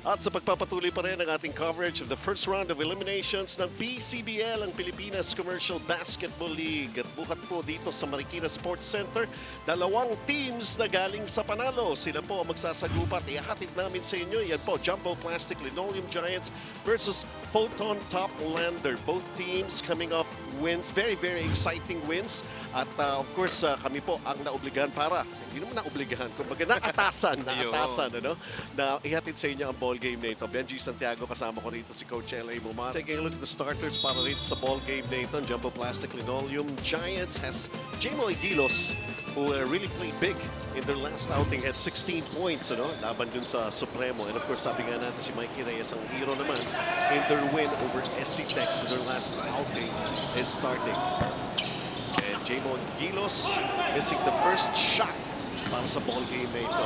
At sa pagpapatuloy pa rin ang ating coverage of the first round of eliminations ng PCBL, ang Pilipinas Commercial Basketball League. At bukat po dito sa Marikina Sports Center, dalawang teams na galing sa panalo. Sila po ang magsasagupat. Ihahatid namin sa inyo. Yan po, Jumbo Plastic Linoleum Giants versus Foton Top Lander. Both teams coming off wins, very, very exciting wins. At of course, kami po ang naobligahan para, hindi naman naobligahan, kumbaga naatasan, ano, na ihatid sa inyo ang ball game na ito. Benji Santiago kasama ko rito si Coach L.A. Mumar. Taking a look at the starters para rito sa ball game na ito. Jumbo Plastic Linoleum Giants has Jamo Aguilos, who really played big in their last outing, had 16 points, ano, laban dun sa Supremo. And of course, sabi nga natin si Mikey Reyes, ang hero naman, in their win over SC Tex in their last outing is starting. And Jamo Aguilos missing the first shot para sa ball game na ito.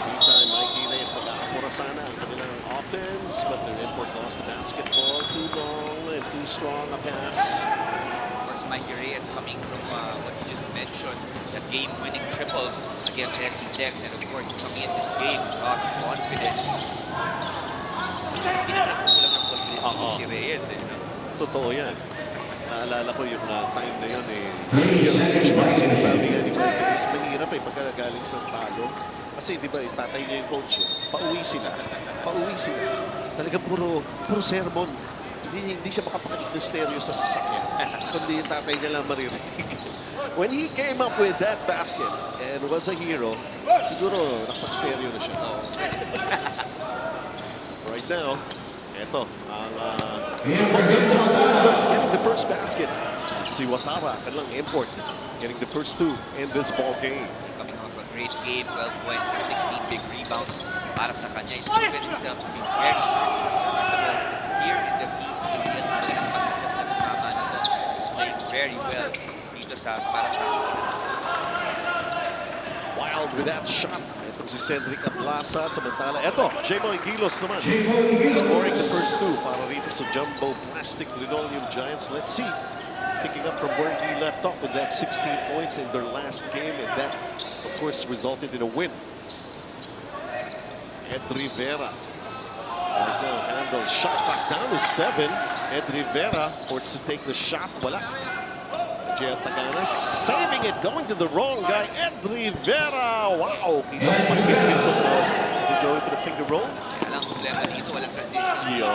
Meantime, Mikey Reyes nakakapura sana ang kanilang offense, but their import lost the basketball. Too long and too strong a pass. Of course, Mikey Reyes coming from what you just mentioned, that game-winning triple against SC Tex, and of course, coming in this game with a lot of confidence. Pinagkulang ng confidence si Reyes, eh, no? Totoo yan. Naalala ko yung time na yun, yung usually sinasabi nga ni Mikey Reyes, nanghirap pagkagaling sa talo. Kasi di ba, tatay niya yung coach, pauwi sila. Talagang puro sermon. Hindi siya makapakinig ng stereo sa sasakyan. Kundi yung tatay niya lang maririnig. When he came up with that basket and was a hero, siguro nakapag-stereo na siya. Right now, eto, ang getting the first basket. Si Watara, kanilang import, getting the first two in this ball game. Coming off a great game, 12 points and 16 big rebounds para sa kanya. He's proven himself to be very serviceable here in the PCBL. Talagang pagkakas na tama na to. He's playing very well dito sa para sa Wild with that shot. Ito si Cedric Ablasa. Samantala, eto, Jamo Aguilos naman. Scoring the first two para rito sa Jumbo Plastic Linoleum Giants. Let's see. Picking up from where he left off with that 16 points in their last game, and that, of course, resulted in a win. Ed Rivera. Right now, handle shot back down to 7. Ed Rivera forced to take the shot. Wala. J.R. Taganas saving it, going to the wrong guy. Ed Rivera. Wow. Kita mo mag-hit going for the finger roll. Walang problema dito, walang transition defense here.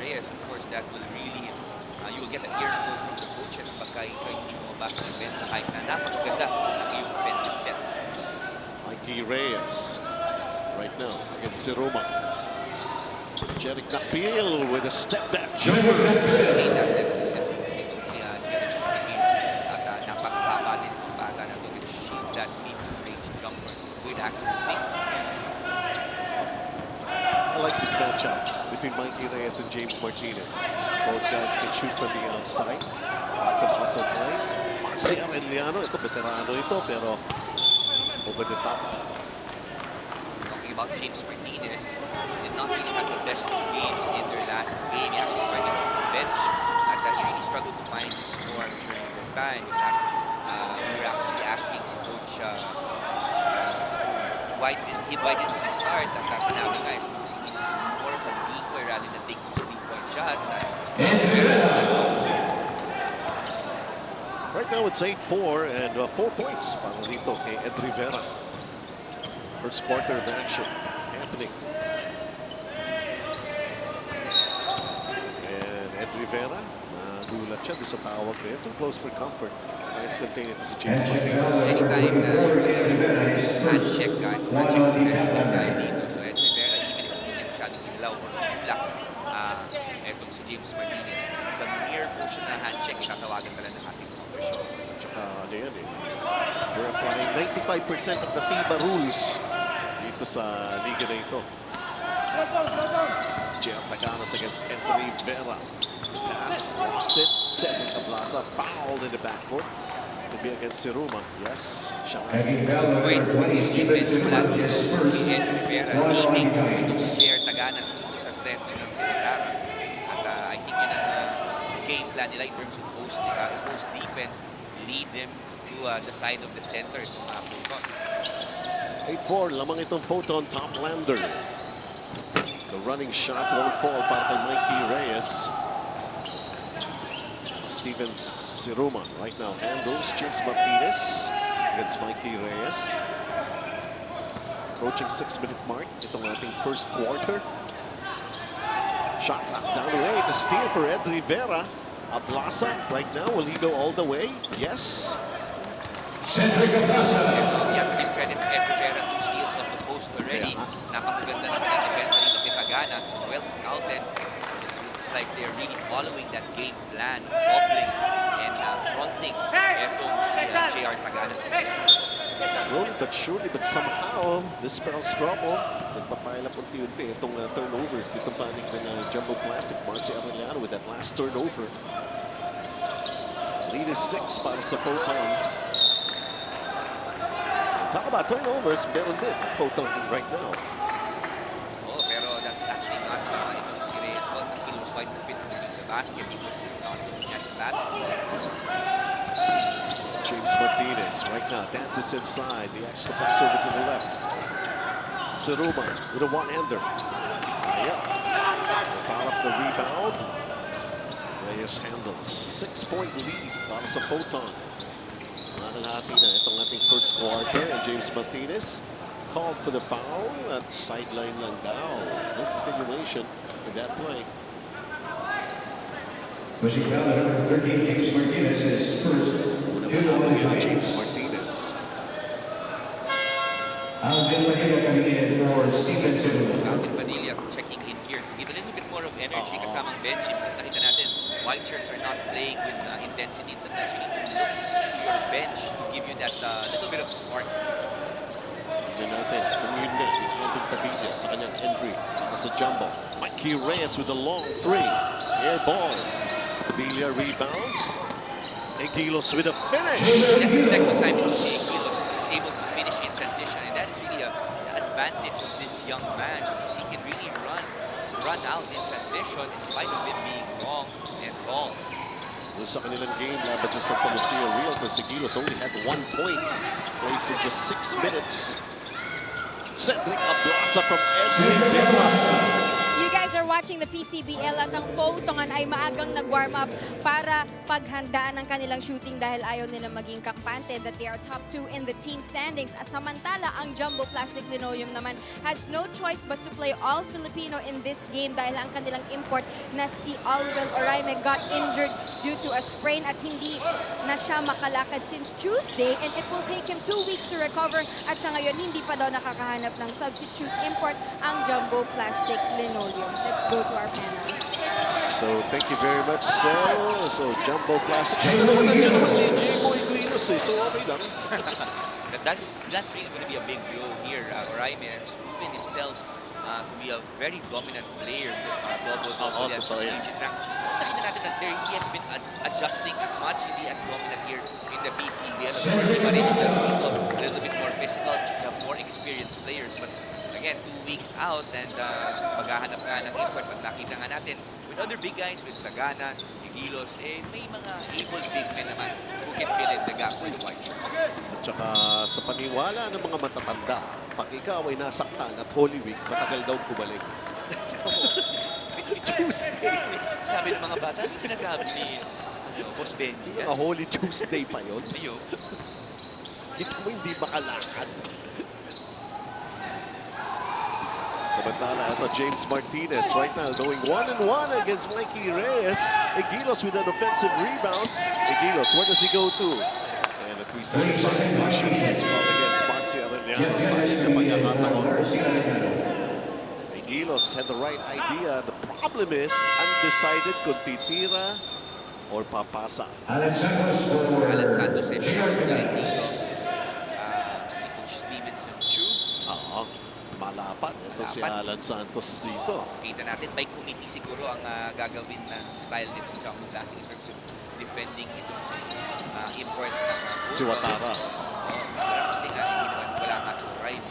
Reyes, of course, that will really, you will get an earful from the coaches pagka ikaw hindi mo mabasa ng defense sa kahit na napakaganda ang iyong defensive set. Mikey Reyes right now against Siroma. Jerick Napil with a step back jumper. Si Jerick Napil at napakababa din ang bata na to with shoot that mid-range jumper with accuracy. I like this matchup between Mikey Reyes and James Martinez. Both guys can shoot from the outside. Lots of hustle plays. Si Arellano, ito veterano ito, pero over the top. Talking about James Martinez, did not really have the best of games in their last game. He actually started on the bench and that really struggled to find the score during the time. We were actually asking si Coach why didn't he start? At sinabi nga is more of a decoy rather than taking 3-point shots. Right now it's 8-4 and 4 points para dito kay Ed Rivera. First quarter of action happening. And Ed Rivera, nagulat siya doon sa tawag na yun. Too close for comfort. And contain it to si James Martinez. Anytime hand-check guy, hand-check guy dito. So Ed Rivera, even if hindi niya masyadong ilaw or block, etong si James Martinez, the mere motion na hand-check, itatawagan pala ng ating officials. Tsaka ano yan eh. We're applying 95% of the FIBA rules dito sa liga na ito. J.R. Taganas against Ed Rivera. Pass, lost it. Cedric Ablasa fouled in the backcourt. To be against Siruma. Yes. Wait, defense mula si Ed Rivera leading itong si J.R. Taganas dito sa step ng Sirutara. At I think yun ang game plan nila in terms of post defense. lead them to the side of the center. Foton. 8-4, lamang itong Foton, top lander. The running shot won't fall para kay Mikey Reyes. Steven Siruma right now handles James Martinez against Mikey Reyes. Approaching 6-minute mark itong ating first quarter. Shot knocked down the way. The steal for Ed Rivera. Ablasa right now, will he go all the way? Yes. You have to give credit to Ed Rivera who steals off the post already. Napakaganda ng defense dito kay Taganas. Well scouted. It's like they're really following that game plan, doubling and fronting etong si JR Taganas. Slowly but surely, but somehow, this spells trouble. Nagpapile up unti-unti itong turnovers. Dito pa rin ng Jumbo Classic. Marcy Arellano with that last turnover. Lead is 6 para sa Foton. Talk about turnovers, meron din Foton right now. Oh, pero that's actually not itong si Reyes. He was quite a bit underneath the basket. He was just not looking at the basket. James Martinez right now dances inside. The extra pass over to the left. Siruma with a one-hander. Without the rebound. Reyes handles. 6-point lead para sa Foton. Nanalati na itong ating first quarter. And James Martinez called for the foul at sideline lang daw. No continuation in that play. Pushing foul at number 13, James Martinez is first. James Martinez. Alvin Padilla coming in for Steven Siruma. Alvin Padilla checking in here to give a little bit more of energy kasamang bench because nakita natin white shirts are not playing with intensity. Sometimes you need to look to your bench to give you that little bit of spark. Tignan natin, community, Alvin Padilla sa kanyang entry as a jumbo. Mikey Reyes with a long three. Air ball. Padilla rebounds. Egilos with a finish. That's the second time Egilos is able to finish in transition, and that's really the advantage of this young man because he can really run out in transition in spite of him being long and tall. Sa kanilang game, laban sa Santa Lucia Realtors, Egilos only had 1 point. Played for just 6 minutes. Cedric Ablasa from Edwin. You guys are watching the PCBL at ang Foton ay maagang nag-warm up para paghandaan ng kanilang shooting dahil ayaw nila maging kampante that they are top 2 in the team standings. At samantala, ang Jumbo Plastic Linoleum naman has no choice but to play all Filipino in this game dahil ang kanilang import na si Alwell Oraime got injured due to a sprain at hindi na siya makalakad since Tuesday and it will take him 2 weeks to recover at sa ngayon hindi pa daw nakakahanap ng substitute import ang Jumbo Plastic Linoleum. Let's go to our panel. So, thank you very much, Sel. So, Jumbo Classic. Nandiyan naman si J-Boy Grinos eh. So, okay lang. That's really going to be a big blow here. Oraime has proven himself to be a very dominant player for Bobo at collegiate ranks. Nakita natin that there he has been adjusting as much. Hindi as dominant here in the PCBL. Iba rin sa dito, a little bit more physical, more experienced players. But again, 2 weeks out and maghahanap nga ng import. At nakita nga natin with other big guys, with Taganas, Egilos, may mga able big men naman who can fill in the gap for the white shirts. At saka sa paniwala ng mga matatanda, pag ikaw ay nasaktan at Holy Week, matagal daw kumalik. Tuesday. Sabi ng mga bata, ano sinasabi ni Boss Benji? Mga Holy Tuesday pa yun. Ayun. Ito mo hindi makalakad. Samantala, ito James Martinez right now going 1-1 against Mikey Reyes. Egilos with an offensive rebound. Egilos, where does he go to? And a 3-second violation is called against Marcy Arellano. Sayang na pagkakataon. Egilos had the right idea. The problem is undecided kung titira or papasa. Alan Santos for Alan Santos and Coach Stevenson Chu. Malapat. Ito si Alan Santos dito. Kita natin by committee siguro ang gagawin na style nitong Jumbo Classic in terms of defending itong si import ng Si Watara. Kasi nga hindi naman wala nga sa right.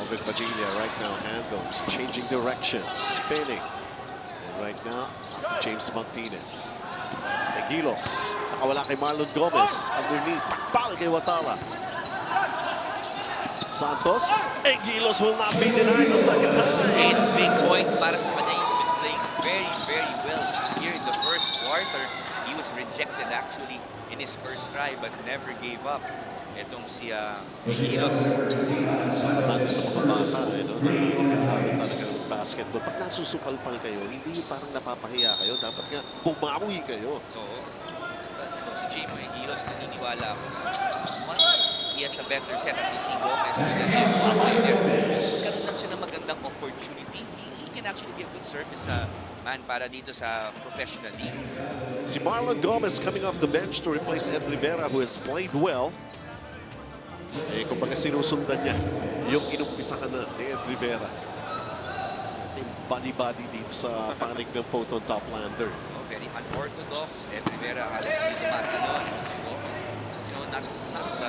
Alvin Padilla right now handles, changing directions, spinning. And right now, James Martinez. Egilos Nakawala kay Marlon Gomez. Underneath. Pakpal kay Watala. Santos. Gilos will not be denied the second time. And big point para sa kanya. He's been playing very, very well here in the first quarter. He was rejected actually in his first try but never gave up. Itong si Gilos. Dati sa mga bata, no? Talaga ng basketball. Pag nasusupalpal kayo, hindi yung parang napapahiya kayo. Dapat nga bumawi kayo. Oo. Itong si J.M. Gilos, naniniwala ako. Once he has a better set as si Gomez, magkaroon lang siya ng magandang opportunity. He can actually give good service sa man para dito sa professional league. Si Marlon Gomez coming off the bench to replace Ed Rivera, who has played well. Kumbaga sinusundan niya yung inumpisahan na ni Ed Rivera. Yung body-body dito sa panig ng Foton Toplander. Very unorthodox. Ed Rivera, halos hindi dumatalo. Not the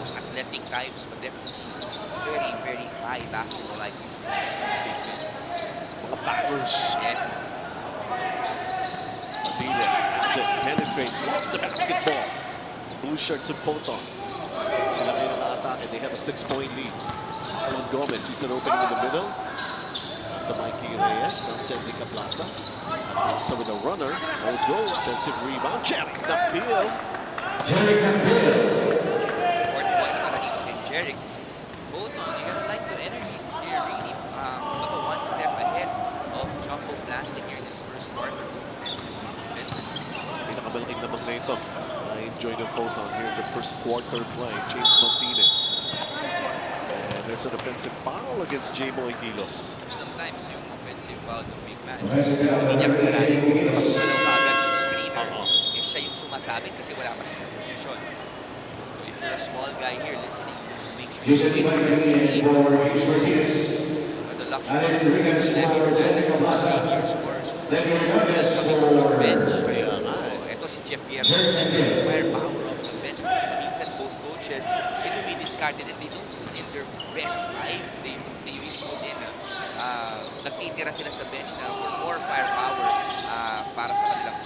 most athletic types, but definitely very, very high basketball IQ. Mga backers. Yes. Padilla has it, penetrates, lost the basketball. Blue shirts and Foton. Sila ngayon naka-atake. They have a 6-point lead. Marlon Gomez, he's an opening in the middle. To Mikey Reyes, ng Cedric Plaza. Plaza with a runner. No go. Offensive rebound. Check. Napil. Fourth points para dito kay Jeric. Foton, you can like the energy. They're really one step ahead of Jumbo Plastic here in this first quarter. Pinakabalaking naman na ito. I-enjoy the Foton here in the first quarter play. James Martinez. And there's an offensive foul against J.M. Gilos. Sometimes yung offensive foul ng big man, hindi niya kasalanan. Kapag gumalaw ka agad yung screener, siya yung sumasabit kasi wala pa siya sa position. So if you're a small guy here listening, make sure you wait for your screen. But the luxury of the bench. Ito si Jeff Guerrero, firepower of the bench. Minsan both coaches, it will be discarded and they don't put in their best five. They really put in nagtitira sila sa bench na more firepower para sa kanilang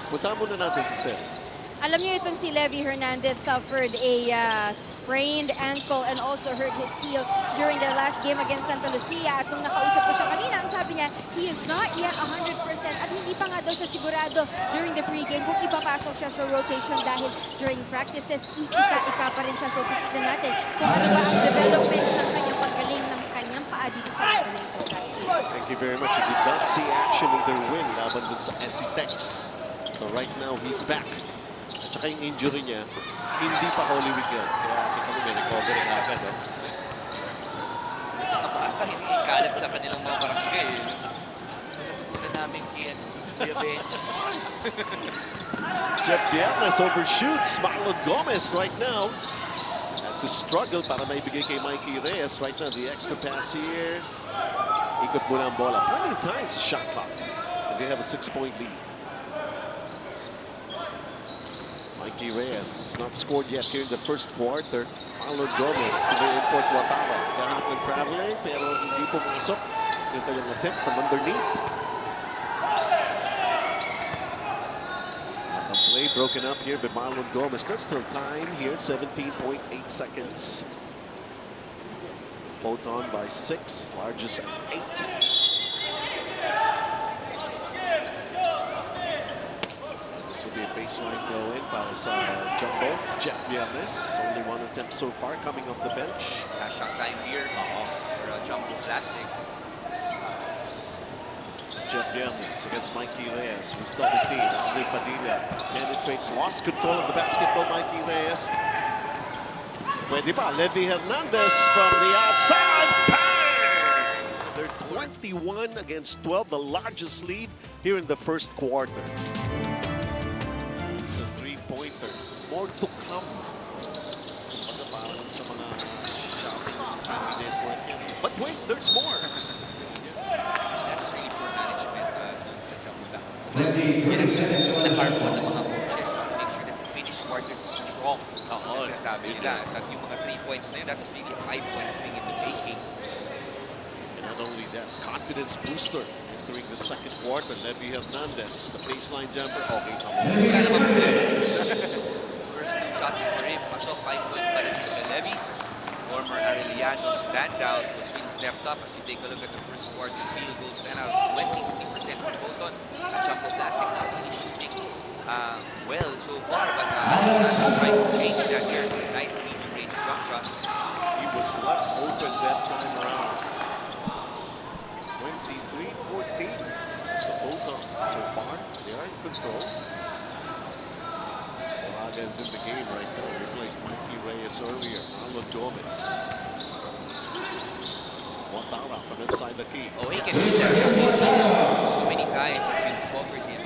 Punta muna natin si Seth. Alam niyo itong si Levy Hernandez suffered a sprained ankle and also hurt his heel during their last game against Santa Lucia. At nung nakausap ko siya kanina, ang sabi niya, he is not yet 100% at hindi pa nga daw siya sigurado during the pregame kung ipapasok siya sa rotation dahil during practices, ika-ika pa rin siya. So titignan natin kung ano ba ang development ng kanyang paggaling ng kanyang paa dito sa regulator. Thank you very much. You did not see action in their win laban dun sa SC-Tex. So right now, he's back. At saka yung injury niya, hindi pa Holy Week yan. Kaya kita mo may recovery agad. Baka hindi ikalat sa kanilang mga barangay. Ito namin kiyan. Jeff Viernes overshoots Marlon Gomez right now. Had to struggle para maibigay kay Mikey Reyes. Right now, the extra pass here. Ikot muna ang bola. Plenty of times sa shot clock. And they have a 6-point lead. Mikey Reyes has not scored yet here in the first quarter. Marlon Gomez to the import Watala. Gahanap ng traveling pero hindi pumasok. Yung kanyang attempt from underneath. At the play broken up here by Marlon Gomez. There's still time here, 17.8 seconds. Foton by 6, largest 8. This will be a baseline throw in para sa Jumbo. Jeff Viernes, only one attempt so far coming off the bench. Shot time here for Jumbo Plastic. Jeff Viernes against Mikey Reyes, who's double team. Andre Padilla penetrates, lost control of the basketball. Mikey Reyes. Pwede ba? Levy Hernandez from the outside. Bang! They're 21 against 12, the largest lead here in the first quarter. It's a three-pointer. More to come. Parang sa mga shopping network yan. But wait, there's more. That's really poor management sa Jumbo Plastic. 20 seconds on the shot Ng clock. mga coaches, make sure that the finish quarter is strong. Kasi sinasabi nila, that yung mga 3 points na yun, that was really a 5 points swing in the making. And not only that, confidence booster entering the second quarter. Levy Hernandez, the baseline jumper. Okay, come on. First two shots for him. Pasok 5 points para dito kay Levy. Former Arellano standout was really stepped up as you take a look at the first quarter field goal standout. 20% for Foton. Jumbo Plastic not really shooting well so far, but trying to change that here. Nice medium range jump shot. He was left open that time around. 23-14. It's the Foton so far. They are in control. Moraga is in the game right now. Replaced Mikey Reyes earlier. Alan Gomez. Watara from inside the key. Oh, he can do that. So many times you've covered him.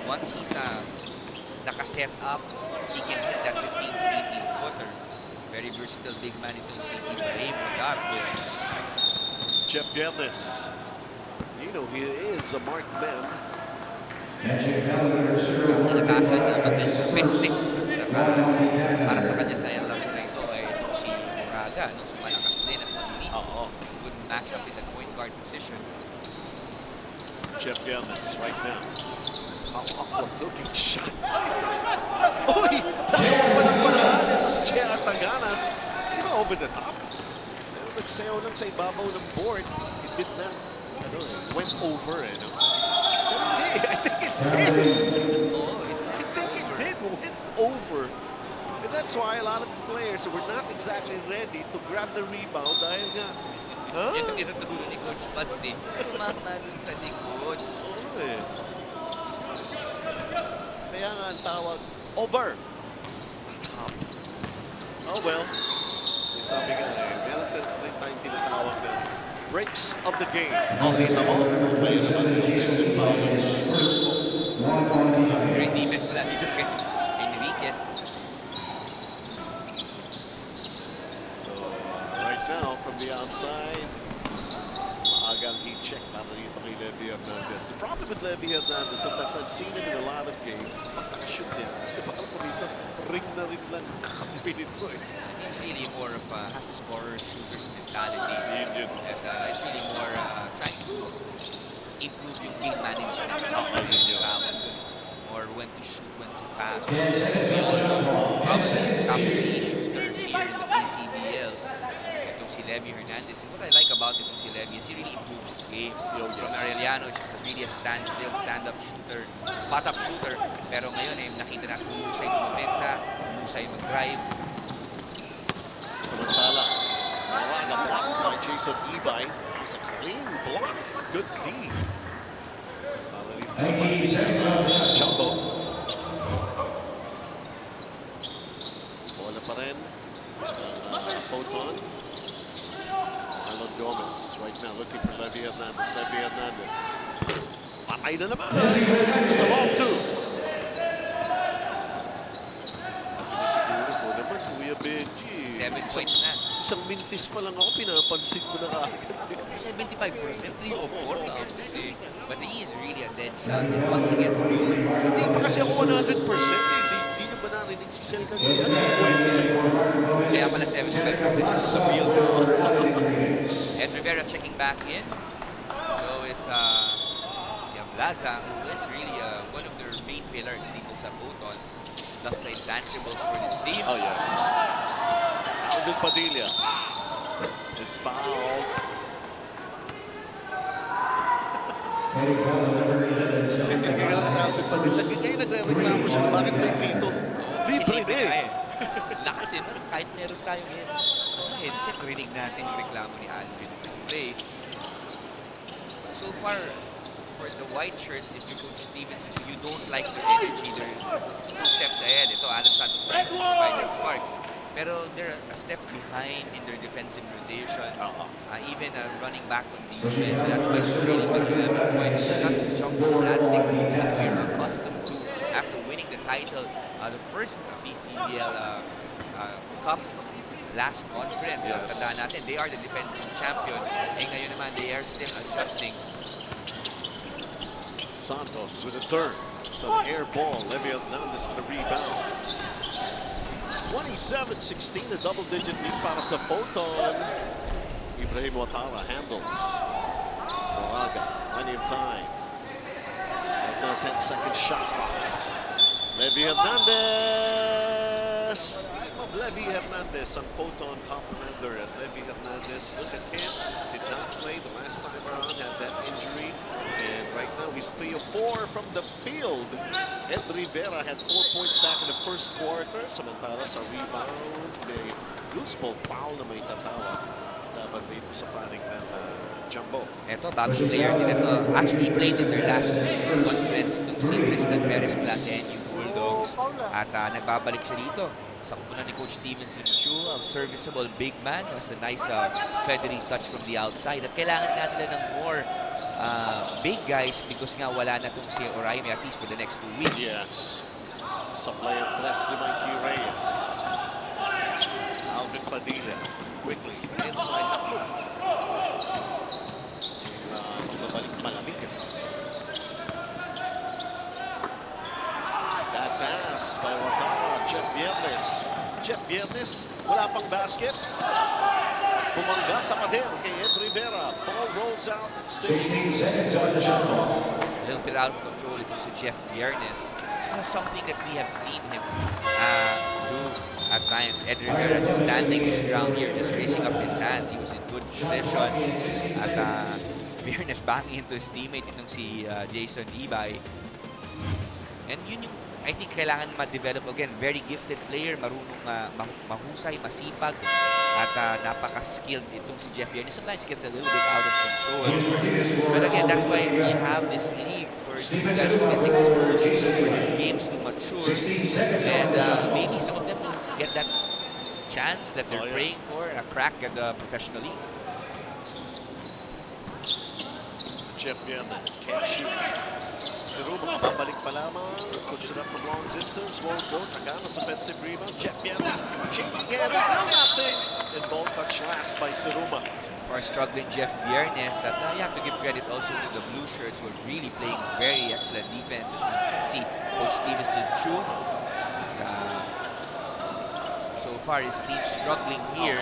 Once he's naka-set up, he can hit that 15 to 18 footer. Very versatile big man itong si Ibrahim Rodarte. Jeff Dennis. You know, he is a marked man. Nagkasa niya mag-defensing. Para sa kanya sa laro na ito ay itong si Moraga. No? So malakas din at mabilis. Good match up in the point guard position. Jeff Dennis right now. Awkward looking shot. Oy! Chera Taganas. Di ba over the top? Pero nagsayaw lang sa ibabaw ng board. It did not. Went over eh. No? Hindi, I think it did. I think it did. Went over. And that's why a lot of players were not exactly ready to grab the rebound dahil nga. Yan ang tinuturo ni Coach Pats eh. Tumama dun sa likod. Oo eh. Kaya nga ang tawag, over. Oh well. Yung sabi nga eh, meron tayong tinatawag na breaks of the game. Okay, tamo. Plays naman yung defensive fouls. Great defense pala dito kay Enriquez. So, right now, from the outside, maagang heat check para dito kay Levy Hernandez. The problem with Levy Hernandez, sometimes I've seen him in a lot of games, pagka-shoot niya. Kasi parang kumisa, ring na rin lang kakampilit ko eh. He's really more of has a scorer shooter's mentality. And it's really more trying to improve yung game management. Or when to shoot, when to pass. Probably top 3 shooters here in the PCBL. Itong si Levy Hernandez. And what I like about itong si Levy is he really improved his game. From Arellano, just really a standstill, stand-up shooter, spot-up shooter. Pero ngayon eh, nakita natin humusay dumapensa, humusay mag-drive. Samantala, nawa na block by Jason Ibay. It's a clean block. Good D. Para dito sa Jumbo. Bola pa rin. Foton. Alan Gomez right now looking for Levy Hernandez. Levy Hernandez. Patay na naman. It's a ball two. Siguro po naman, Kuya Benji. 7 points na. Isang mintis pa lang ako, pinapansin ko na kaagad. 75%, 3 of 4 But he is really a dead shot. And once he gets through, Hindi pa kasi ako 100% eh. Di na ba narinig si Sel kanina? Bueno sa'yo. kaya pala 75% is the field. And Rivera checking back in. So is si Ablaza, who is really one of their main pillars dito sa Foton. Plus the intangibles for this team. Oh yes. Alvin Padilla is fouled. Ngayon nagre-reklamo siya. Bakit may pito? Libre na eh. Lakas yun. Kahit meron tayong headset, rinig natin yung reklamo ni Alvin. Play. So far, for the white shirts, if you Coach Stevens, you don't like their energy, they're 2 steps ahead. Ito, Alan Santos trying to provide that spark. Pero they're a step behind in their defensive rotations, even running back on defense. That's why it's really good for them to point. It's not the jumbo plastic that we're accustomed to after winning the title. The first PCBL Cup last conference. Yes. Tandaan natin, they are the defending champion. Eh ngayon naman, they are still adjusting. Santos with a third. Some air ball. Levy Hernandez for the rebound. 27-16, a double-digit lead para sa Foton. Ibrahim Watara handles. Moraga, plenty of time. Right now, 10-second shot clock. Levy Hernandez! Levy Hernandez on Foton, top commander. And Levy Hernandez, look at him. Did not play the last time around, had that injury. And right now, he's 3 of 4 from the field. Ed Rivera had 4 points back in the first quarter. Samantala sa rebound, may loose ball foul na may tatawa. Dapat dito sa panig ng Jumbo. Ito, bagong player din ito. Actually played in their last conference itong si Tristan Perez Platen, yung Bulldogs. At nagbabalik siya dito. Sakto na ni Coach Stevenson Chu, a serviceable big man. It was a nice feathery touch from the outside. At kailangan nga nila ng more big guys because nga wala na itong si Oraime at least for the next 2 weeks. Yes. Supply of tres ni Mikey Reyes. Alvin Padilla, quickly, inside the hook. Pagbabalik malamig. That pass by Watara, Jeff Viernes. Jeff Viernes, wala pang basket. Bumangga sa pader kay Ed Rivera. Ball rolls out and stays. 16 seconds on the shot clock. A little bit out of control ito si Jeff Viernes. This is something that we have seen him do at times. Ed Rivera just standing his ground here, just raising up his hands. He was in good position. At Viernes banging into his teammate itong si Jason Ibay. And yun yung I think kailangan ma-develop again. Very gifted player, marunong mahusay, masipag, at napaka-skilled itong si Jeff Viernes. Sometimes he gets a little bit out of control. But again, that's why we have this league for these guys to get exposed, for their games to mature. And maybe some of them will get that chance that they're praying for, a crack at the professional league. Jeff Viernes can't shoot. Siruma, babalik pa lamang. Puts it up from long distance. Won't go. Tagana's offensive rebound. Jeff Viernes changing hands. Still nothing. And ball touch last by Siruma. For struggling Jeff Viernes, you have to give credit also to the blue shirts who are really playing very excellent defense. As you can see, Coach Stevenson Chu. So far, his team struggling here.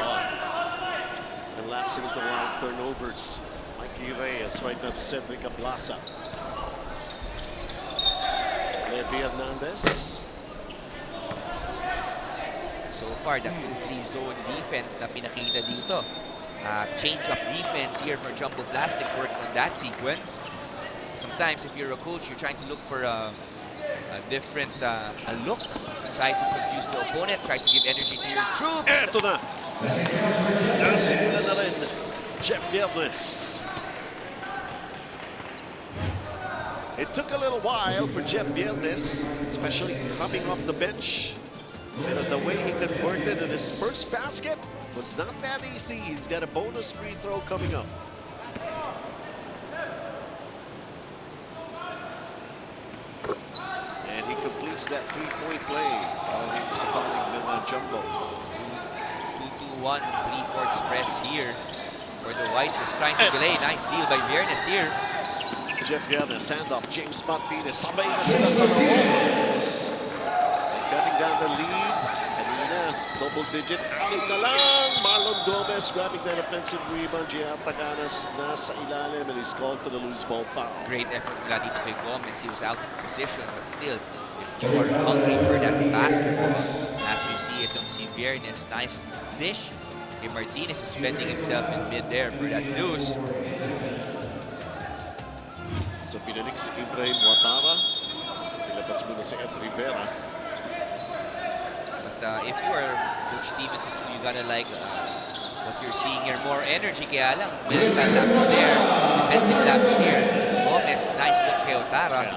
Collapsing into a lot of turnovers. Mikey Reyes right now to Cedric Ablasa. Levy Hernandez. So far, the 2-3 zone defense na pinakita dito. Change-up defense here for Jumbo Plastic worked on that sequence. Sometimes, if you're a coach, you're trying to look for a different look. Try to confuse the opponent. Try to give energy to your troops. Eto na. Nasimula na rin. Jeff Viernes. It took a little while for Jeff Viernes, especially coming off the bench. And the way he converted in his first basket was not that easy. He's got a bonus free throw coming up. And he completes that three-point play. Sa panig ng Jumbo. 2-2-1, three-fourths press here for the Whites. Just trying to delay. Nice deal by Viernes here. Jeff Viernes, handoff, James Martinez, sabay na sila sa loob. Cutting down the lead. Kanina, double digit, anim na lang. Marlon Gomez grabbing that offensive rebound. Gian Taganas nasa ilalim and he's called for the loose ball foul. Great effort mula dito kay Gomez. He was out of position, but still, if you are hungry for that basketball, as you see itong si Viernes, nice dish. Okay, Martinez is suspending himself in mid-air for that deuce. So pinanig si Ibrahim Watara. Nilabas muna si Ed Rivera. But if you are Coach Stevenson, you gotta like what you're seeing here. More energy, kaya lang. Mental laps there. Defensive laps here. Gomez, nice look kay Watara.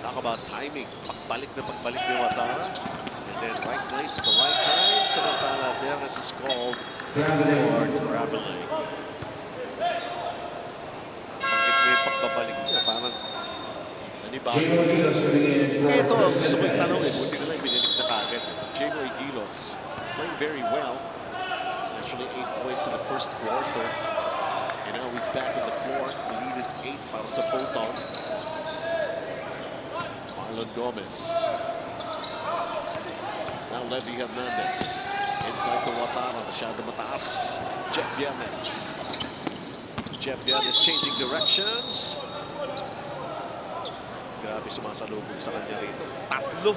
Talk about timing. Pagbalik ni Watara. And then right place at the right time. Samantala, Viernes is called for traveling. Pagbabalik niya, parang nanibago. Ito ang gusto ko yung tanong eh. Buti na lang binilig na kagad. J.O. Igilos playing very well. Actually 8 points in the first quarter. And now he's back in the fourth. The lead is 8 para sa Foton. Marlon Gomez. Now Levy Hernandez. Inside to Watara. Masyado mataas. Jeff Viernes. Jeff Yan is changing directions. Grabe sumasalubong sa kanya rito. Tatlo.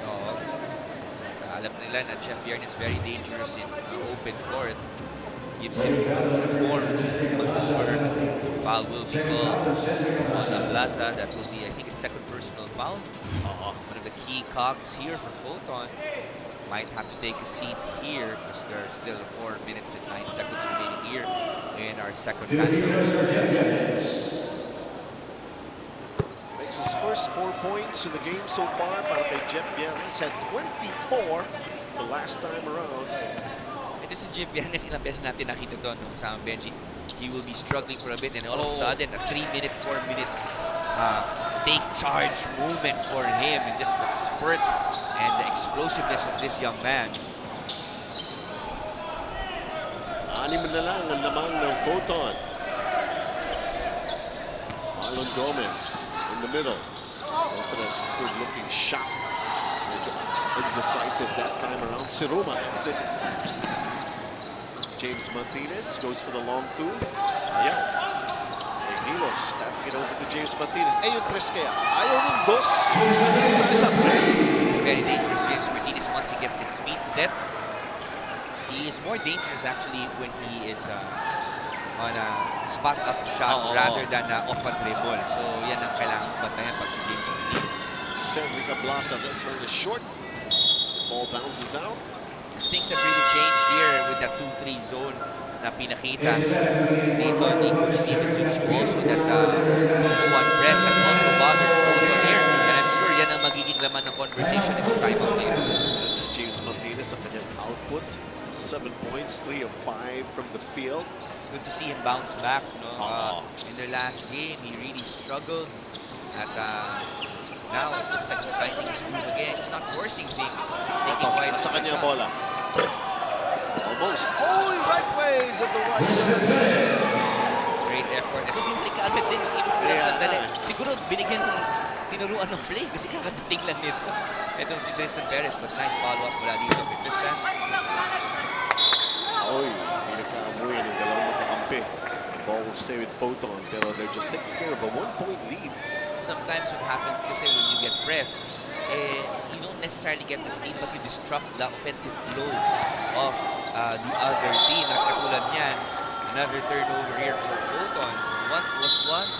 Oo. Alam nila na Jeff Yarn is very dangerous in open court. Gives him more maneuver. Foul will be called on Ablaza. That will be, I think, a second personal foul. One of the key cogs here for Foton. Might have to take a seat here because there are still 4 minutes and 9 seconds remaining here in our second half. Makes his first 4 points in the game so far para kay Jeff Yanes. Had 24 the last time around. Ito si Jeff Yanes, ilang beses natin nakita doon no, sa Benji. He will be struggling for a bit and all of a sudden a 3-minute, 4-minute take charge movement for him and just the spurt and the explosiveness of this young man. 6 na lang ang lamang ng Foton. Marlon Gomez in the middle. Confident, good-looking shot. Indecisive that time around. Siruma is it. James Martinez goes for the long two. Ayaw. Hilos tapping it over to James Martinez. Ayun, tres kaya. Ayaw ng dos. Isa tres. Very dangerous James Martinez once he gets his feet set. He is more dangerous actually when he is on a spot-up shot rather than off a dribble. So yan ang kailangan bantayan pag si James Martinez. Cedric Ablaza, this one is short. Ball bounces out. Things have really changed here with that 2-3 zone na pinakita dito ni Coach Stevenson. Also that one press and also bothered Foton here. And I'm sure yan ang magiging laman ng conversation next time out here. That's James Martinez ang kanyang output. 7 points, 3 of 5 from the field. It's good to see him bounce back. No? In their last game, he really struggled. At now it looks like he's finding his groove again. He's not forcing things. Taking wide Sa kanyang bola. Almost. Oh, right ways at the right side. Great effort. Ito yung play kaagad din. Yung play sandali. Siguro binigyan ng tinuruan ng play kasi kakadating lang nito. Itong si Tristan Perez, but nice follow-up mula dito kay Tristan. Oy, hindi nagkaamuin yung dalawang matakampi. Ball will stay with Foton, pero they're just taking care of a 1-point lead. Sometimes what happens kasi when you get pressed, you don't necessarily get the steal, but you disrupt the offensive flow of the other team. At katulad niyan, another turnover here for Foton. What was once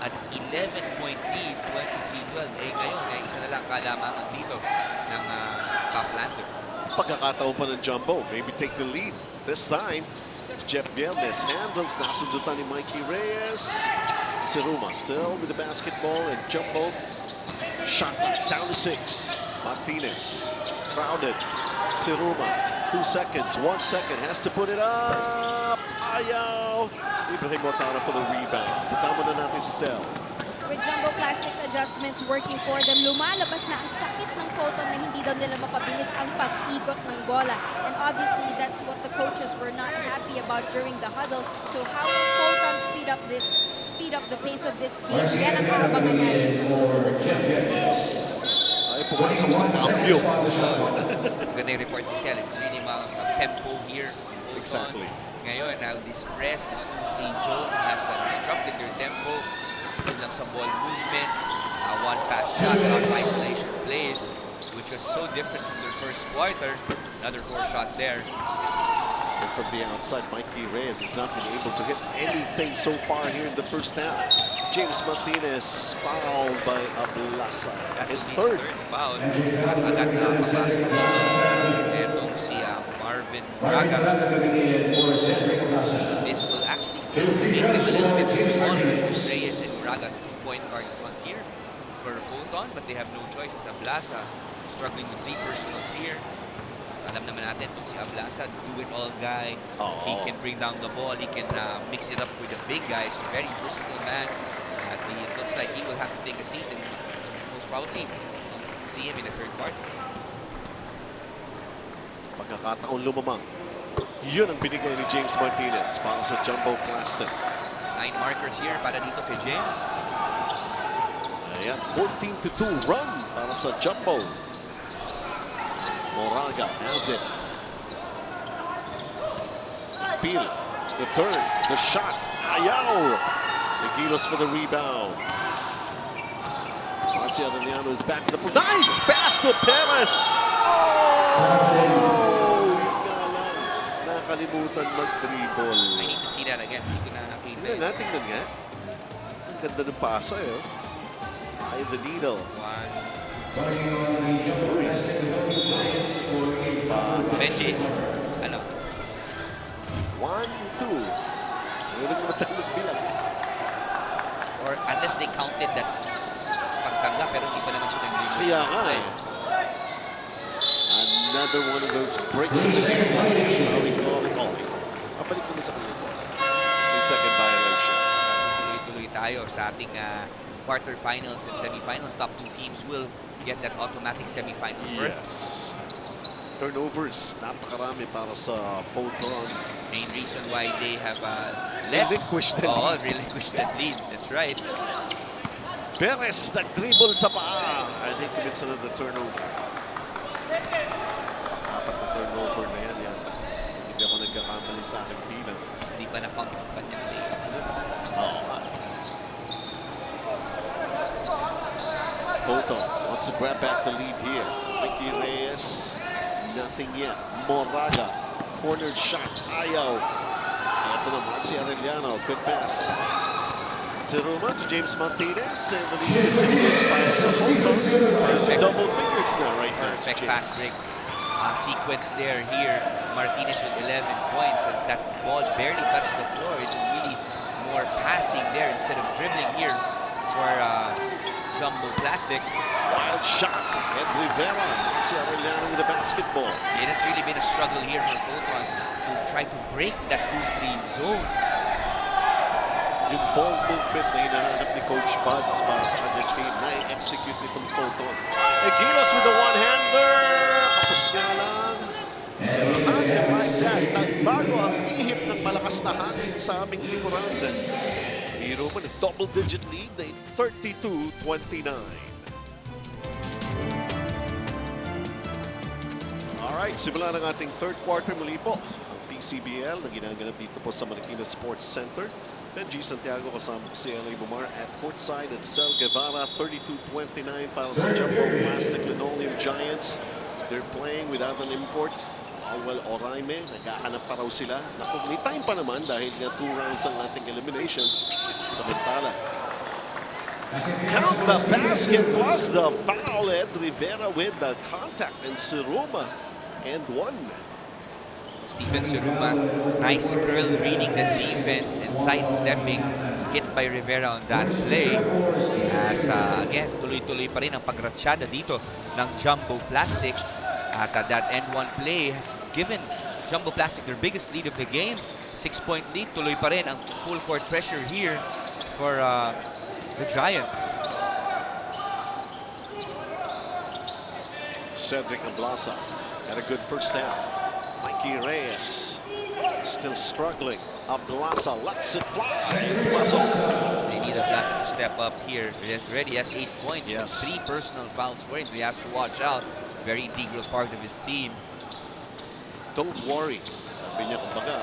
an 11-point lead, 23-12. Ngayon, isa na lang kalamangan dito ng Paplander. Pagkakataon pa ng Jumbo, maybe take the lead. This time, Jeff Viernes handles, nasundutan ni Mikey Reyes. Siruma still with the basketball and Jumbo. Shot clock down to 6. Martinez crowded. Siruma, 2 seconds, 1 second, has to put it up. Ayaw. Ibrahim Botana for the rebound. Tama na natin si Sel. With Jumbo Plastics adjustments working for them, lumalabas na ang sakit ng Foton na hindi daw nila mapabilis ang pag-ikot ng bola. And obviously, that's what the coaches were not happy about during the huddle. So how will Foton speed up the pace of this game? Yan ang aabangan natin sa susunod na games. Ay, pumasok sa cambio. Maganda yung report ni Sel. It's really tempo here. Exactly. Ngayon, now this press, this 2-3 zone has disrupted their tempo. Lang sa ball movement, one pass shot out isolation plays, which was so different from their first quarter. Another 4 shot there. And from the outside, Mikey Reyes has not been able to hit anything so far here in the first half. James Martinez fouled by Ablaza. His third. Foul. Agad na papasok. Etong si Marvin Braga. This will actually make them a little bit smaller. Reyes and Braga, 2-point guard front here for Foton, but they have no choice as Ablaza struggling with 3 personals here. Alam naman natin itong si Ablaza, do-it-all guy. He can bring down the ball, he can mix it up with the big guys. Very versatile man. It looks like he will have to take a seat and most probably see him in the third quarter. Pagkakataon lumamang. Yun ang binigay ni James Martinez para sa Jumbo Plastic. 9 markers here para dito kay James. Ayan, 14-2 run para sa Jumbo. Moraga has it. Peel The turn, the shot. Ayaw! Gilos for the rebound. Marcia Arellano is back to the floor. Nice pass to Perez! Oh! Yun nga lang. Nakalimutan mag-dribble. I need to see that again. Hindi ko na nakita. Tingnan nga, tingnan nga. Ang ganda ng pasa eh. Eye the needle. Messi, ano? 1, 2. Meron naman tayo bilang. Or unless they counted that pagtangga, pero hindi pa naman siya nag-review. Kaya nga eh. Another one of those breaks in the game. Sorry, calling. Kapalik ko na sa kanila. May second violation. Tuloy-tuloy tayo sa ating quarterfinals and semifinals. Top 2 teams will get that automatic semifinal berth. Yes. Turnovers, napakarami para sa Foton. Main reason why they have left. Relinquished the lead. Relinquished that lead. That's right. Perez nag-dribble sa paa. I think commits another turnover. Apat na turnover na yan. Hindi ako nagkakamali sa aking bilang. Hindi pa na-count ang kanyang layup. Oo. Foton wants to grab back the lead here. Mikey Reyes. Nothing yet. Moraga. Corner shot. Ayaw. Ito na Marcia Arellano. Good pass. Zeruma to James Martinez. And the lead continues by Foton. There's double fingers now right now. Perfect fast break sequence there here. Martinez with 11 points. And that ball barely touched the floor. It's really more passing there instead of dribbling here for Jumbo Plastic. Wild shot. And Rivera. Marcia Arellano with the basketball. It has really been a struggle here for Foton to try to break that 2-3 zone. Yung ball movement na hinahanap ni Coach Buds para sa kanyang team na i-execute nitong Foton. Gilos with the one-hander. Kapos nga lang. Like that. Nagbago ang ihip ng malakas na hangin sa aming likuran. Hero mo na double-digit lead na 32-29. Alright, simula ng ating third quarter muli po. Ang PCBL na ginaganap dito po sa Marikina Sports Center. Benji Santiago kasama si LA Bumar at courtside at Cel Guevara. 32-29 para sa Jumbo Plastic Linoleum Giants. They're playing without an import. Alwell Oraime, naghahanap pa raw sila. Naku, may time pa naman dahil nga 2 rounds ang ating eliminations. Samantala. Count the basket plus the foul. Ed Rivera with the contact and Siruma and 1. Stephen Siruma, nice curl reading the defense and sidestepping, hit by Rivera on that play. As again, tuloy-tuloy pa rin ang pagratsyada dito ng Jumbo Plastic. At that N1 play has given Jumbo Plastic their biggest lead of the game. 6-point lead, tuloy pa rin ang full court pressure here for the Giants. Cedric Ablasa had a good first half. Mikey Reyes still struggling. Ablasa lets it fly. They need Ablasa to step up here. He already has 8 points, Yes. 3 personal fouls for him. He has to watch out. Very integral part of his team. Don't worry. Sabi niya, kumbaga,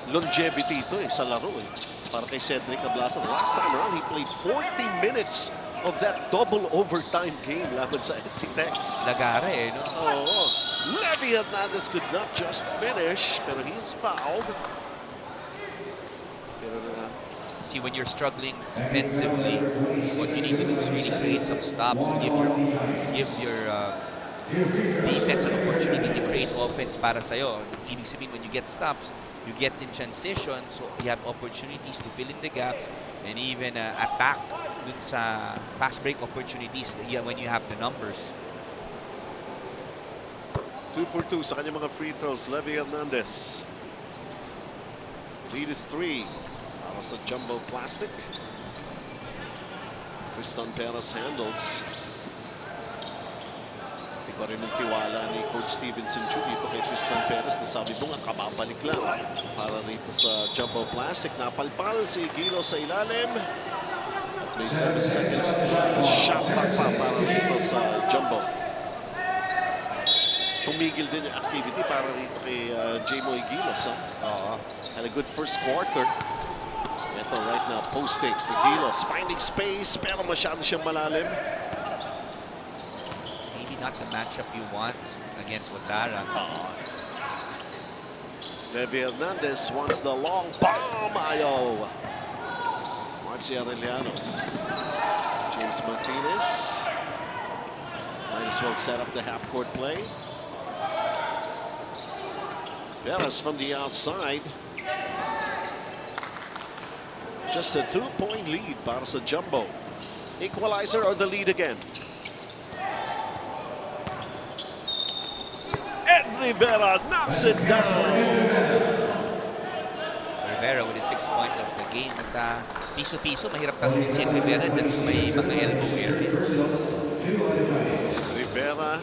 longevity ito sa laro eh. Para kay Cedric Ablasa. Last time around, he played 40 minutes of that double overtime game laban sa SC Tex. Lagare no? Oo. Levy Hernandez could not just finish, pero he's fouled. Pero See, when you're struggling defensively, what you need to do is really create some stops and give your defense an opportunity to create offense para sa'yo. Ibig sabihin, when you get stops, you get in transition, so you have opportunities to fill in the gaps and even attack dun sa fast break opportunities when you have the numbers. 2 for 2 sa kanyang mga free throws. Levy Hernandez. Lead is 3 para sa Jumbo Plastic. Tristan Perez handles. Iba rin ang tiwala ni Coach Stevenson Chu dito kay Tristan Perez na sabi mo nga kababalik lang para rito sa Jumbo Plastic. Napalpal si Gilo sa ilalim. At may 7 seconds shot clock pa para rito sa Jumbo. tumigil din yung activity para rito kay J-Moy Gilos. Had a good first quarter. Ito right now, posting for Gilos. Finding space, pero masyado siyang malalim. Maybe not the matchup you want against Watara. Levi Hernandez wants the long bomb. Ayaw. Marcia Arellano. James Martinez. Might as well set up the half-court play. Veras from the outside. Just a 2-point lead para sa Jumbo. Equalizer or the lead again. Ed Rivera knocks it down. Rivera with his 6th point of the game. At piso-piso, mahirap tanggulin si Ed Rivera. That's may mga elbow area. Rivera,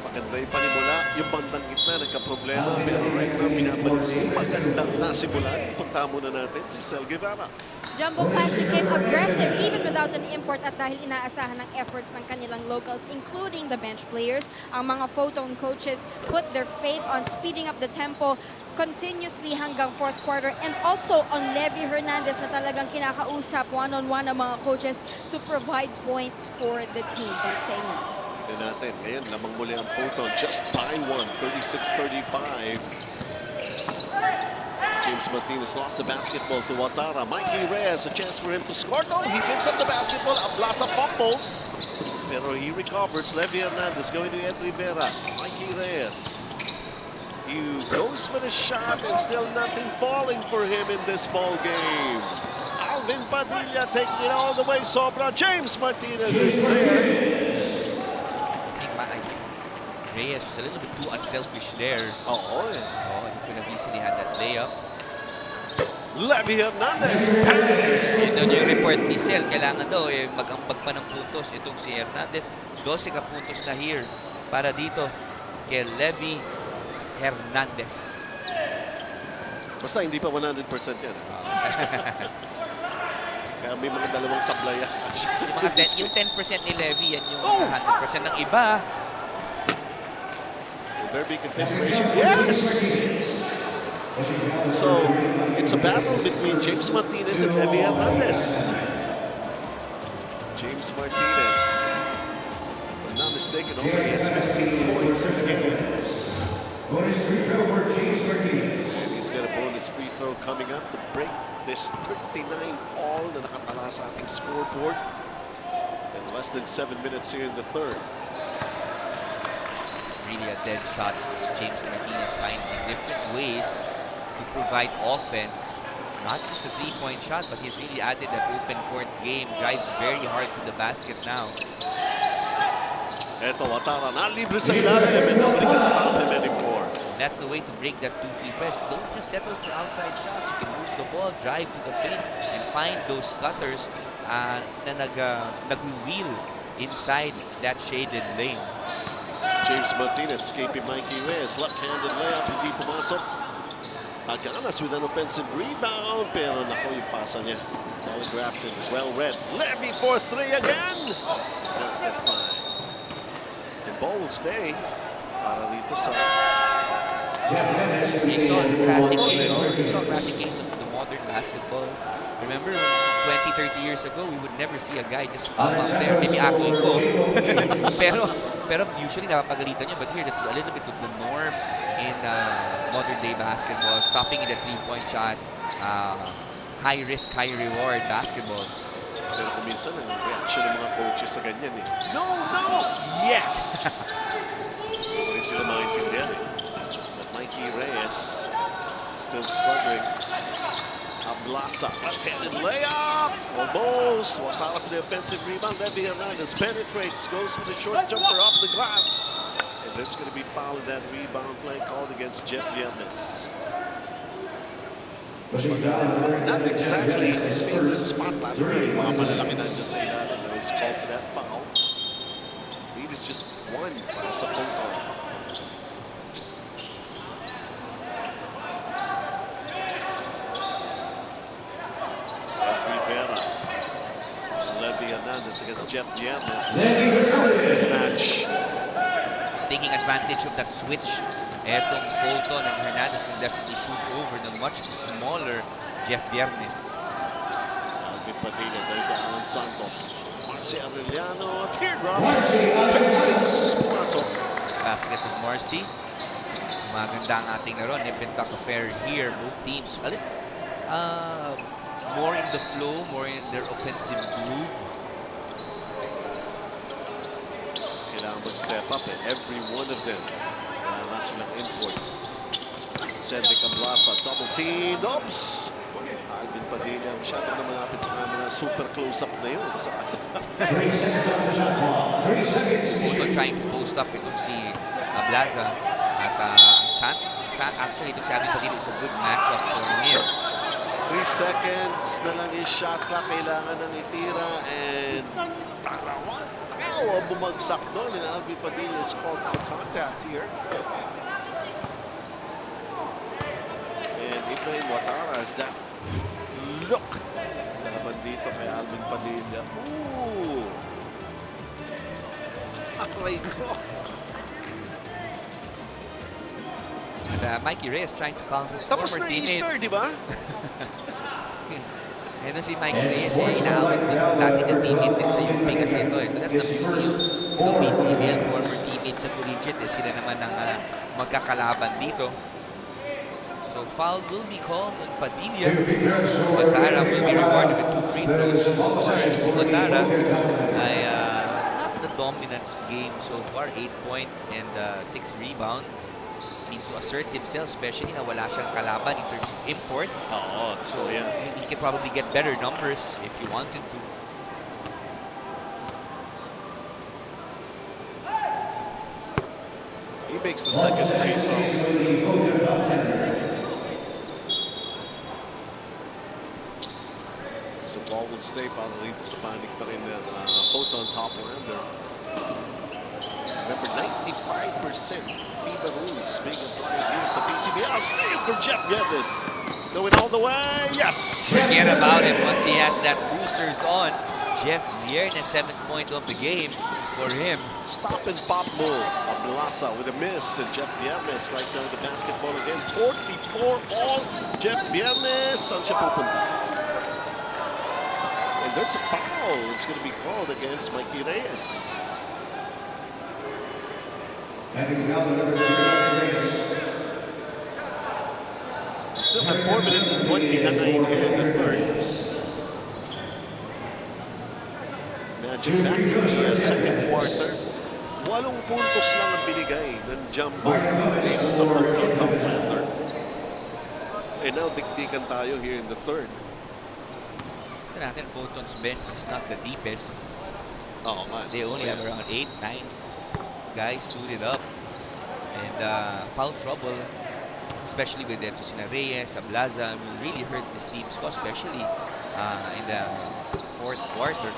magandang panimula. Yung bandang gitna, nagka-problema. Pero right now, binabalik niya yung magandang nasimulan. Punta muna natin si Sel Guevara. Jumbo Class became aggressive even without an import at dahil inaasahan ng efforts ng kanilang locals, including the bench players. Ang mga Foton coaches put their faith on speeding up the tempo continuously hanggang 4th quarter, and also on Levi Hernandez na talagang kinakausap one-on-one ng mga coaches to provide points for the team. Balik sa inyo. Tignan natin. Ngayon, lamang muli ang Foton just by 1, 36-35. James Martinez lost the basketball to Watara. Mikey Reyes, a chance for him to score. No, he gives up the basketball. Ablasa fumbles. Pero he recovers. Levi Hernandez going to Ed Rivera. Mikey Reyes. He goes for the shot and still nothing falling for him in this ball game. Alvin Padilla taking it all the way. Sobra. James Martinez is there. I think Reyes was a little bit too unselfish there. Oh, He could have easily had that layup. Levi Hernandez pass. Yun doon yung report ni Sel. Kailangan daw mag-ambag pa ng puntos itong si Hernandez. 12 ka puntos na here para dito kay Levi Hernandez. Basta hindi pa 100% yan. Kaya may mga dalawang sablaya. Yung 10% ni Levi, yan yung 100% ng iba. Will there be continuation? Yes! So, it's a battle between James Martinez and Levi Hernandez. James Martinez, if I'm not mistaken, already has 15 points in the game. Bonus free throw for James Martinez. And he's got a bonus free throw coming up to break this 39 all na nakatala sa ating scoreboard. And less than 7 minutes here in the third. Really a dead shot. James Martinez finding different ways to provide offense. Not just a 3-point shot, but he's really added that open court game. Drives very hard to the basket now. Eto, Watara na libre sa ilalim and nobody can stop him anymore. That's the way to break that 2-3 press. Don't just settle for outside shots. You can move the ball, drive to the paint, and find those cutters na nag-wheel inside that shaded lane. James Martinez escaping Mikey Reyes. Left-handed layup, hindi pumasok. Aganas with an offensive rebound. Pero nako yung pasa niya. Telegraphed it was well read. Levy for 3 again. Not this time. The ball will stay. Para rito sa... You saw a classic case of the modern basketball. Remember, 20, 30 years ago, we would never see a guy just pop up there. Maybe Akiko. pero usually napapagalitan niya. But here, that's a little bit of the norm in modern day basketball. Stopping in a 3-point shot. High risk, high reward basketball. Pero kung minsan, ang reaction ng mga coaches sa ganyan eh. No, no! Yes! Hindi rin sila maintindihan eh. But Mikey Reyes still struggling. Ablasa, left-handed layup! Almost! Watara for the offensive rebound. Levi Hernandez penetrates, goes for the short jumper off the glass. And there's going to be foul in that rebound play called against Jeff Yernes. Not exactly his favorite spot last week. Mga malalaki na dyan sa ilalim. There was called for that foul. Lead is just 1 para sa Foton. Rivera. Levi Hernandez against Jeff Yernes. This match. I think taking advantage of that switch. Etong Foton and Hernandez can definitely shoot over the much smaller Jeff Viernes. Alvin Padilla, dahil kay Alan Santos. Marcy Arellano, teardrop. Pumasok. Basket of Marcy. Maganda ang ating laro. Nip and tuck affair here. Both teams more in the flow, more in their offensive groove. Kailangan mag-step up every one of them. Wala silang import. Cedric Ablasa, double team. Oops! Alvin Padilla, masyadong na malapit sa camera. Super close-up na yun. 3 seconds on the shot clock. 3 seconds to Also shoot. trying to post up itong si Ablaza. At actually itong si Alvin Padilla is a good matchup for him. 3 seconds na lang yung shot clock. Kailangan ng itira. And tarawan. Bumagsak doon. And Alvin Padilla is called for contact here. And Ibrahim Watara has that look. Laban dito kay Alvin Padilla. Ooh! Aray ko. And Mikey Reyes trying to calm his Tapos former na teammate. Easter, di ba? Ito si Mikey Reyes, inaawit din yung dating na teammate din sa UP kasi ito eh. So that's the big deal. Yung PCBL former teammate sa collegiate eh, sila naman ang magkakalaban dito. So foul will be called on Padilla. Watara will be rewarded with 2 free throws. Si Watara ay not the dominant game so far. 8 points and 6 rebounds. Needs to assert himself, especially na wala siyang kalaban in terms of imports. Oo, so yeah. He can probably get better numbers if he wanted to. He makes the second free throw. So ball will stay para rito sa panic pa rin ng Foton top lander. Remember, 95% FIBA rules being applied here sa PCBL. Steal for Jeff Viernes. Going all the way. Yes! Forget about it once he has that boosters on. Jeff Viernes, 7th point of the game for him. Stop and pop move. Ablasa with a miss. And Jeff Viernes right now the basketball again. 44 all. Jeff Viernes. Saan siya pupunta? And there's a foul. It's going to be called against Mikey Reyes. And it's now the number 3 Reyes. We still have 4 minutes and 29 in the third. Magic back in the second quarter. 8 puntos lang ang binigay ng Jumbo dito sa Foton top lander. And now dikdikan tayo here in the third. Ito natin, Foton's bench is not the deepest. Oo nga. They only have around 8, 9 guys suited up. And foul trouble, especially with Sina Reyes, Ablaza, will really hurt this team's cause, especially in the 4th quarter.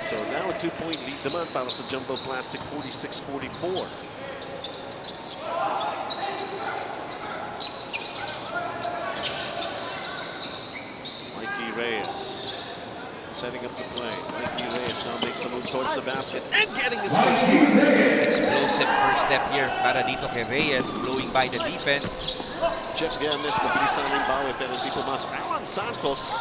So now a 2-point lead naman para sa Jumbo Plastic, 46-44. Mikey Reyes setting up the play. Mikey Reyes now makes a move towards the basket and getting his first two. Explosive first step here para dito kay Reyes, blowing by the defense. Jeff Viernes, mabilisan ng bawi pero hindi pumasok. Alan Santos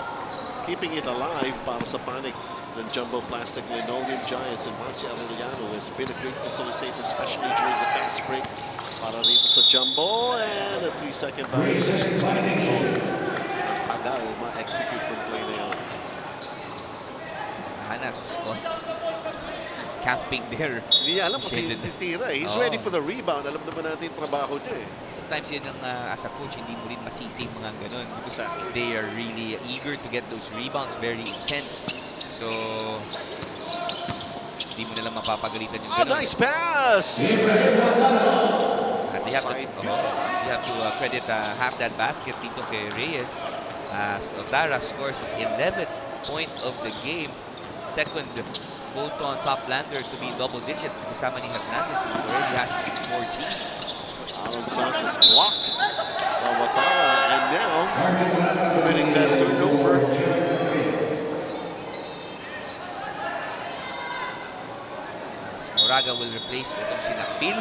keeping it alive para sa panic ng Jumbo Plastic Linoleum Giants, and Marcy Arellano has been a great facilitator, especially during the fast break para dito sa Jumbo. And a 3-second violation. Ang tagal ma-execute ng play na yun. Hana Scott camping there. Hindi niya alam kasi titira eh. He's ready for the rebound. Alam naman natin yung trabaho niya eh. Sometimes yun ang as a coach, hindi mo rin masisi yung mga ganun. Exactly. They are really eager to get those rebounds, very intense. So, hindi mo nalang mapapagalitan yung ganun. Nice pass! At you have to credit half that basket dito kay Reyes. Otara scores his 11th point of the game. Second Foton top lander to be double digits. Kasama ni Hernandez, who already has 14. Alan Santos blocked by Watara, and now winning that turnover. Moraga will replace itong sina Phil.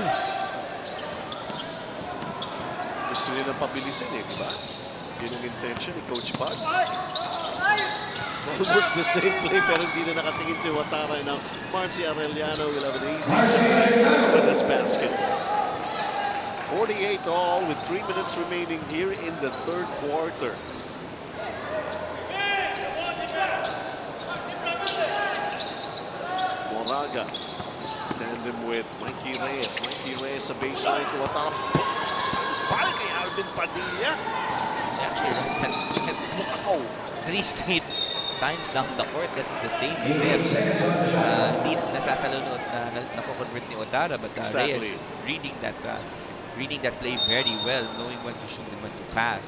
Gusto nila pabilisin eh, di ba? Yun ang intention ni Coach Buds. Almost the same play pero hindi na nakatingin si Watara. Now, Marcy Arellano will have an easy with this basket. 48 all with 3 minutes remaining here in the third quarter. Moraga, tandem with Mikey Reyes. Mikey Reyes sa baseline to Watara. Ball kay Alvin Padilla. Wow! 3 straight times down the court. That is the same set. Hindi nasasalunod na napo-convert ni Otara, but Reyes reading that play very well, knowing when to shoot and when to pass.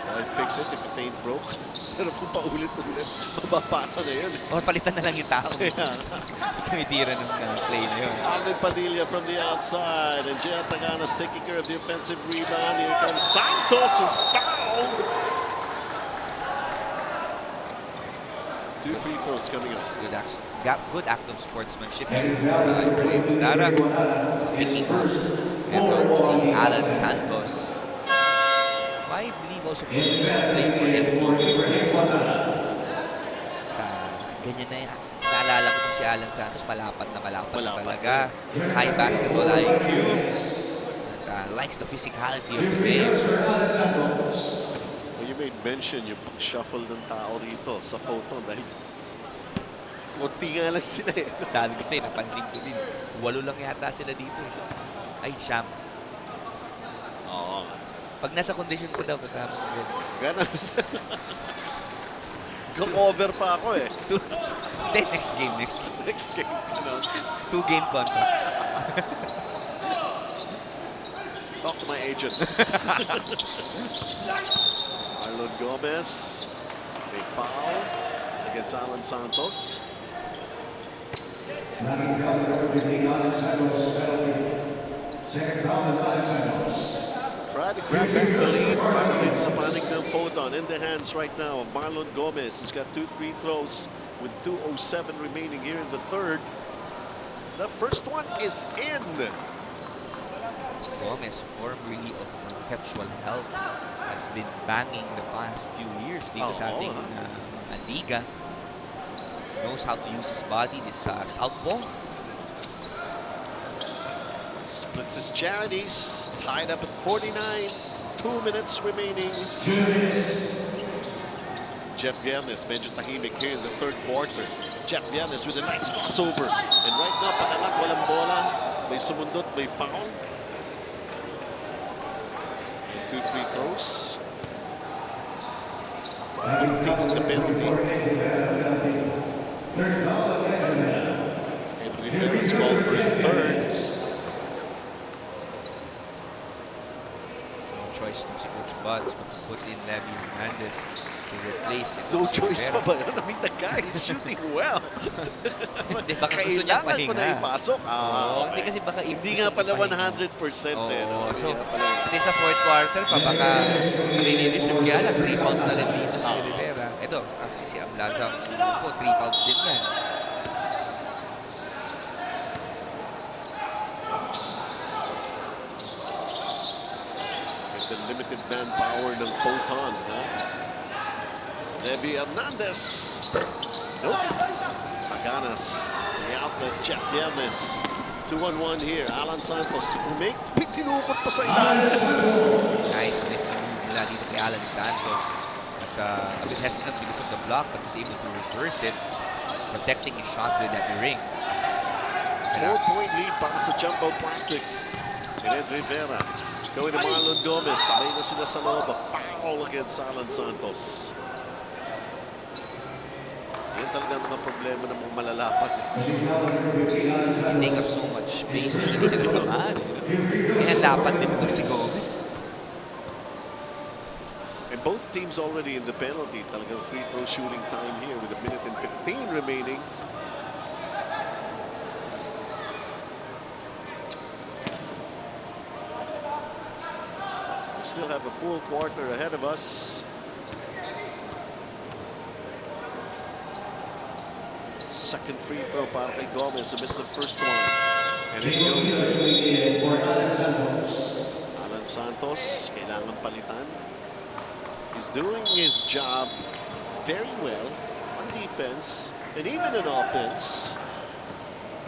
Why fix it if it ain't broke? Pero kung paulit-ulit, mababasa na yun. Or palitan na lang yung tao. Yeah. Tumitira ng play na yun. Alvin Padilla from the outside, and Jay Tagana's taking care of the offensive rebound. Here comes Santos, is fouled. 2 free throws coming up. Good act of sportsmanship. Dara picking up. Ito si Alan Santos. I believe also playing for ganyan na yan. Naalala ko si Alan Santos, malapad na talaga. High basketball IQ. Likes the physicality of the game. Well, you made mention yung pag-shuffle ng tao rito sa Foton dahil konti nga lang sila eh. Sabi ko sa'yo, napansin ko din. 8 lang yata sila dito. Ay, siyam. Oo. Pag nasa condition ko daw, kasama ko yun. Ganun. Go-over pa ako eh. Then next game. Next game. Ano? 2-game contract. Talk to my agent. Marlon Gomez. A foul against Alan Santos. Knocking foul number 15, Alan Santos, penalty. Second foul on Alan Santos. Try to grab back the lead. Finally, it's a panic ng Foton in the hands right now of Marlon Gomez. He's got 2 free throws with 2:07 remaining here in the third. The first one is in. Gomez, formerly of Perpetual Health, has been banging the past few years dito sa ating liga. Knows how to use his body, this southpaw. Splits his charities. Tied up at 49. 2 minutes remaining. 2 minutes. Jeff Viernes, medyo tahimik here in the third quarter. Jeff Viernes with a nice crossover. And right now, pakalak, walang bola. May sumundot, may foul. And 2 free throws. Takes the penalty. Third foul again. Anthony Phillips called for his third. No choice to si Coach Buds but to put in Levy Hernandez to replace it. No choice pa ba yun? I mean, the guy is shooting well. Hindi, baka gusto niya Kailangan ko na pahinga. ipasok. Hindi kasi baka Hindi nga pala 100% eh. No? So, Hindi nga pala. hindi sa fourth quarter pa, baka release yung kaya na 3 fouls na rin dito si Rivera. Ito, kasi si Amlazang po, 3 fouls din yan. The limited manpower ng Foton. Levy Hernandez. Nope. Paganas. The outlet, Jeff Viernes. 2-on-1 here. Alan Santos. Umig. Tinukot pa sa ilan. Nice lift mula dito kay Alan Santos. Was a bit hesitant because of the block, but was able to reverse it, protecting his shot with that ring. 4-point lead para sa Jumbo Plastic. Red Rivera. Going to Marlon Gomez. Sabay na sila sa loob. A foul against Alan Santos. Yan talaga mga problema ng mga malalapat. Take up so much space. Hindi na naman. Kaya dapat din ito si Gomez. And both teams already in the penalty. Talagang free throw shooting time here with 1 minute and 15 remaining. We still have a full quarter ahead of us. second free throw para kay Gomez. He missed the first one. And it Jacob goes Peterson for Alan Santos. Alan Santos, kailangan palitan. He's doing his job very well on defense and even on offense.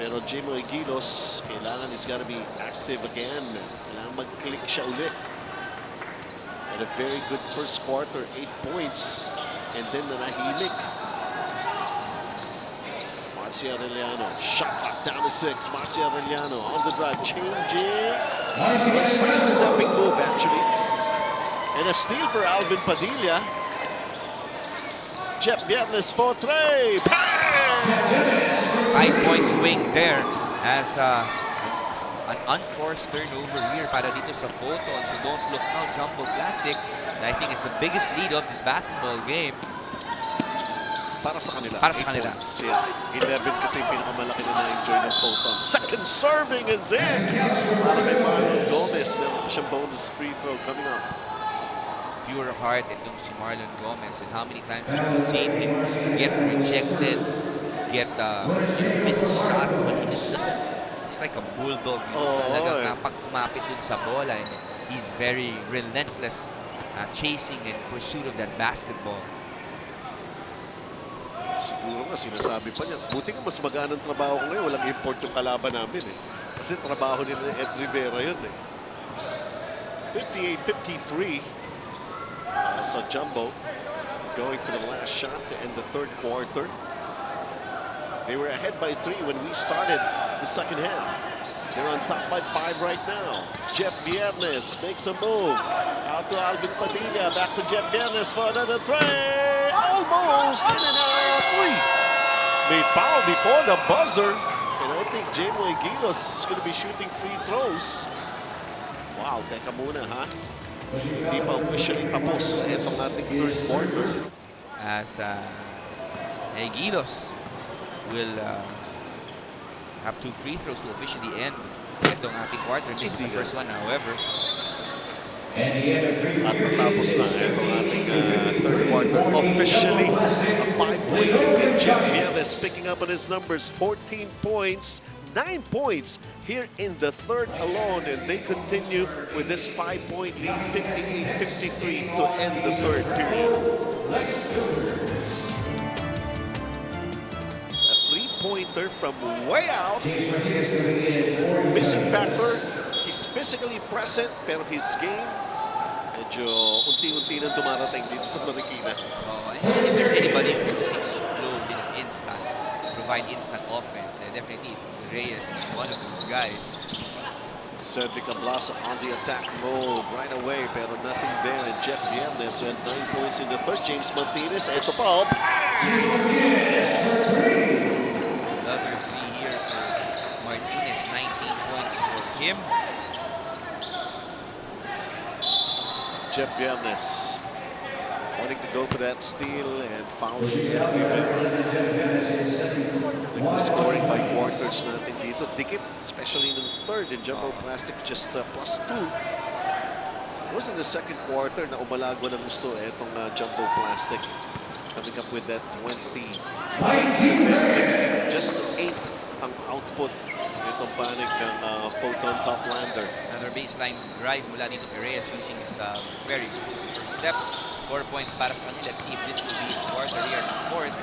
Pero Jamoy Gilos, kailangan he's gotta be active again. Kailangan mag-click siya ulit. And a very good first quarter, 8 points. And then nanahimik. Marcy Arellano, shot clock down to 6. Marcy Arellano on the drive, changing. A sidestepping move actually. And a steal for Alvin Padilla. Jeff Viernes for 3. Bang! 5-point swing there as an unforced turnover here para dito sa Foton. So don't look now, Jumbo Plastic. I think it's the biggest lead of this basketball game. Para sa kanila. Para sa 8 kanila. points. Yeah. 11 kasi yung pinakamalaki na na-enjoy ng Foton. Second serving is in. Para kay Marlon Gomez. Meron pa siyang bonus free throw coming up. Pure heart itong si Marlon Gomez, and how many times have we seen him get rejected, get missed shots, but he just doesn't. He's like a bulldog. Talagang kapag kumapit dun sa bola, and he's very relentless chasing and pursuit of that basketball. Siguro nga, sinasabi pa niya, buti nga mas magaan ang trabaho ko ngayon. Walang import yung kalaban namin eh. Kasi trabaho nila ni Ed Rivera yun eh. 58-53. Sa Jumbo, going for the last shot to end the third quarter. They were ahead by 3 when we started the second half. They're on top by 5 right now. Jeff Viernes makes a move. Out to Alvin Padilla. Back to Jeff Viernes for another 3. Almost in and out. Uy! Made foul before the buzzer. And I think Jamoy Gilos is going to be shooting free throws. Wow, teka muna ha. Hindi pa officially tapos itong ating third quarter. As Gilos will have 2 free throws to officially end itong ating quarter. Missed the first one, however. And he had a free At natapos na itong ating third quarter. Officially, a 5-point lead. Jeff Viernes picking up on his numbers, 14 points. 9 points here in the third alone, and they continue with this 5-point lead, 58-53 to end the third period. A 3-pointer from way out. Missing factor, he's physically present, pero his game, medyo unti-unti nang dumarating dito sa Marikina. And if there's anybody who can just explode in an instant, provide instant offense, definitely Reyes is one of those guys. Cedric Ablasa on the attack mode right away, pero nothing there. And Jeff Viernes who had 9 points in the third. James Martinez, ito pa. Another 3 here for Martinez, 19 points for him. Jeff Viernes wanting to go for that steal and foul. The scoring by quarters natin dito. Dikit, especially in the third. And Jumbo Plastic just +2. It was in the second quarter na umalago ng gusto itong Jumbo Plastic. Coming up with that 20. Just 8 ang output itong panig ng Foton Toplander. Another baseline drive mula dito kay Reyes using his very first step. 4 points para sa kanila. Let's see if this will be his quarter here in the fourth.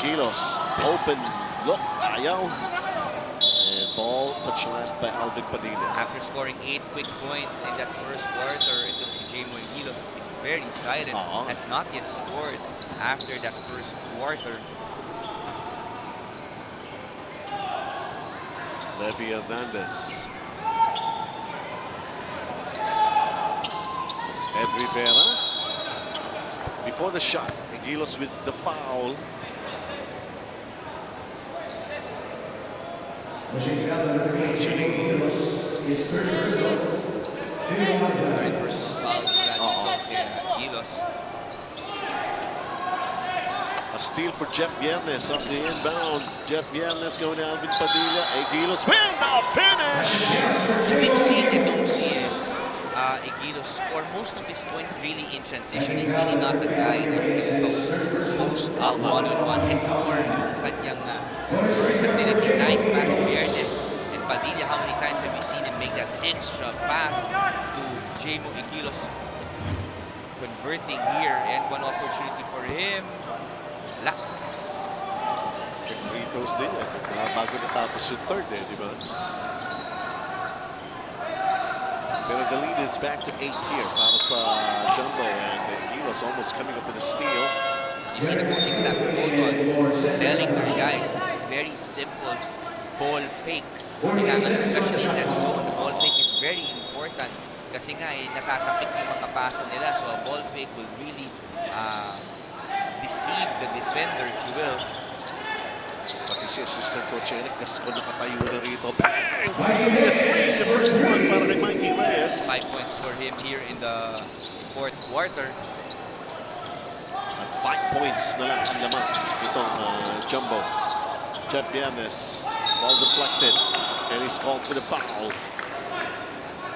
Gilos, open look, ayaw. And ball touched last by Alvin Padilla. After scoring 8 quick points in that first quarter, itong si Jamoy Gilos has been very silent. Has not yet scored after that first quarter. Levy Hernandez. Ed Rivera. Before the shot, Gilos with the foul. His third personal. Third personal foul mula dito kay Gilos. A steal for Jeff Viernes off the inbound. Jeff Viernes going to Alvin Padilla. Gilos with the finish! We've seen itong si Egilos score most of his points really in transition. He's really not the guy that you can post up one-on-one and score yung kanyang versatility. Nice pass to Viernes and Padilla. How many times have you seen him make that extra pass to Jamo Egilos? Converting here, and one opportunity for him. Luck. Free throws din yan. Bago natapos yung third di ba? Pero the lead is back to 8 here para sa Jumbo, and he was almost coming up with a steal. You see the coaching staff of Foton telling their guys very simple ball fake. Kailangan especially in that zone, ball fake is very important kasi nga nakakapik yung mga paso nila. So a ball fake will really deceive the defender, if you will. Pati si assistant coach Eric Gasco nakatayo na rito. Bang! The first one para kay Mikey Reyes. 5 points for him here in the fourth quarter. At 5 points na lang ang laman itong Jumbo. Jeff Viernes, ball deflected, and he's called for the foul.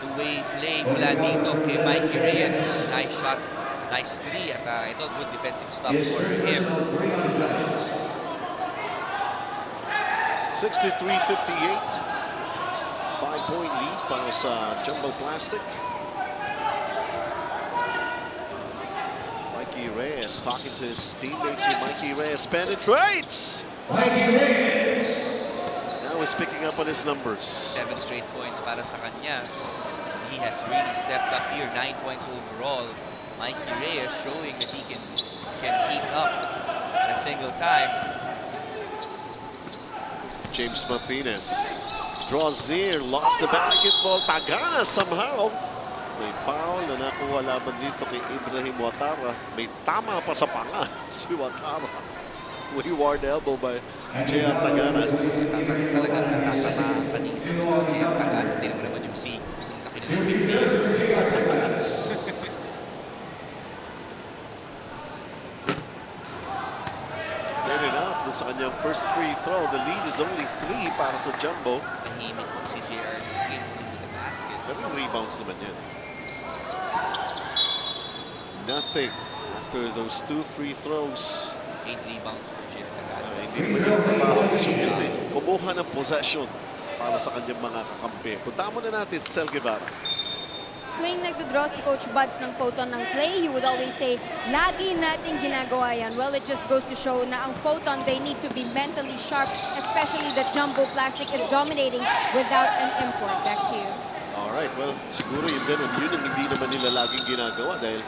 Two-way play mula dito kay Mikey Reyes. Nice shot, nice three. At ito, good defensive stop for him. 63-58. 5-point lead para sa Jumbo Plastic. Mikey Reyes talking to his teammates here. Mikey Reyes penetrates. Mikey Reyes. Now he's picking up on his numbers. 7 straight points para sa kanya. He has really stepped up here. 9 points overall. Mikey Reyes showing that he can heat up in a single time. James Martinez draws near, lost the basketball. Tagana somehow. May foul na nakuha laban dito kay Ibrahim Watara. May tama pa sa panga si Watara. Wayward elbow by J.R. Taganas. Talagang natatamaan pa dito. J.R. Taganas, din mo naman yung si sa kanyang first free throw. The lead is only 3 para sa Jumbo. Tahimik po si JR this game into the basket. Pero yung rebounds naman yan. Nothing after those 2 free throws. 8 rebounds for JR Taganas. Hindi naman yung trabaho ni Sumite. Kumuha ng possession para sa kanyang mga kakampi. Punta mo na natin si Cel Guevara. Tuwing nagdodraw si Coach Buds ng Foton ng play, he would always say, lagi nating ginagawa yan. Well, it just goes to show na ang Foton, they need to be mentally sharp, especially that Jumbo Plastic is dominating without an import. Back to you. Alright, well, siguro yung ganun, yun ang hindi naman nila laging ginagawa dahil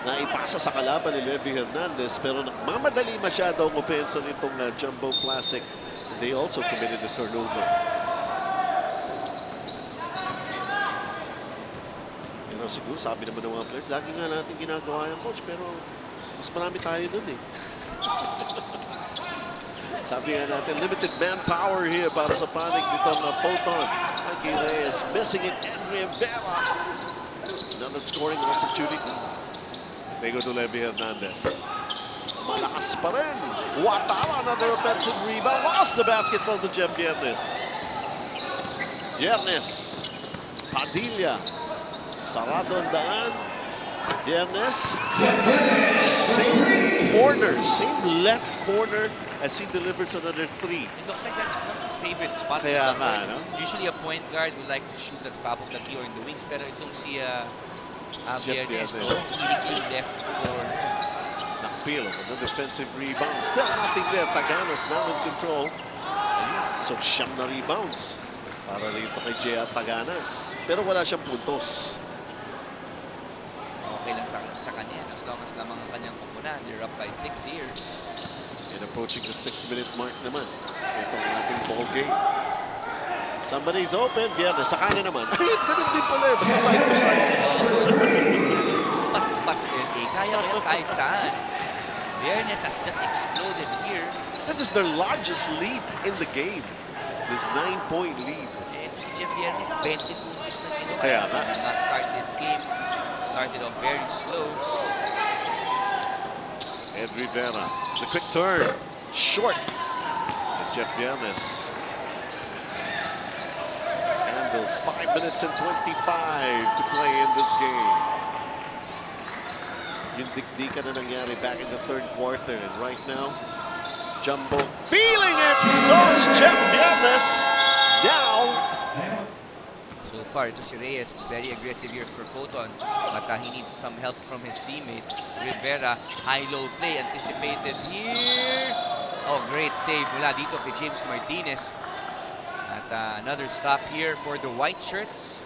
naipasa sa kalaban ni Levy Hernandez, pero mamadali masyado ang opensa nitong Jumbo Plastic. They also committed a turnover. Siguro sabi naman ng mga players, lagi nga natin ginagawa yung coach, pero mas marami tayo dun eh. Sabi nga natin, limited manpower here para sa panig nitong Foton. Mikey Reyes missing it, and Rivera. Another scoring opportunity. They go to Levy Hernandez. Malakas pa rin. Watara, another offensive rebound. Lost the basketball to Jeff Viernes. Viernes. Padilla. Sarado ang daan. Viernes. Same corner, same left corner as he delivers another 3. It looks like that's one of his favorite spots. Kaya nga, no? Usually a point guard would like to shoot at the top of the key or in the wings, pero itong si Viernes, kilikling left corner. Nakpil, the defensive rebound. Still nothing there. Taganas now in control. So siyam na rebounds para rito kay J.R. Taganas. Pero wala siyang puntos. Okay lang sa kanya as long as lamang ang kanyang kupunan. They're up by 6 here. And approaching the 6-minute mark naman. Itong ating ball game. Somebody's open. Viernes, sa kanan naman. Ay, ganun din pala eh. Basta side to side. Spot LA. Kaya ko yan kahit saan. Viernes has just exploded here. This is their largest lead in the game. This 9-point lead. Ito si Jeff Viernes, 22 points na kinuha. Kaya nga. Did not start this game. Started off very slow. Ed Rivera, the quick turn, short. And Jeff Viernes handled Eagles. 5 minutes and 25 to play in this game. Yung dikdikan na nangyari back in the third quarter. And right now, Jumbo feeling it. So it's Jeff Viernes down. So far, ito si Reyes, very aggressive here for Foton. But he needs some help from his teammates. Rivera, high-low play, anticipated here. Oh, great save mula dito kay James Martinez. At another stop here for the white shirts.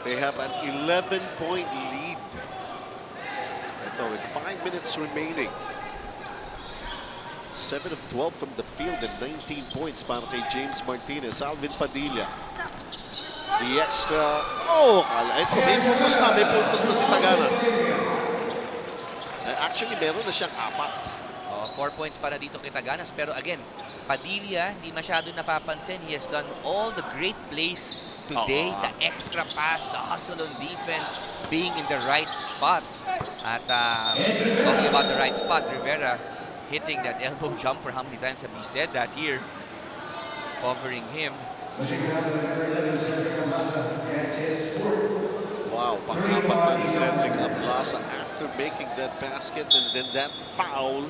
They have an 11-point lead. Ito with 5 minutes remaining. 7 of 12 from the field and 19 points para kay James Martinez. Alvin Padilla. The extra. Oh, ito, may puntos na si Taganas. Actually, meron na siyang 4. 4 points para dito kay Taganas. Pero again, Padilla, hindi masyado napapansin. He has done all the great plays today. The extra pass, the hustle on defense, being in the right spot. At talking about the right spot, Rivera hitting that elbow jumper. How many times have we said that here? Covering him. Wow, pang-apat na ni Cedric Ablasa after making that basket and then that foul.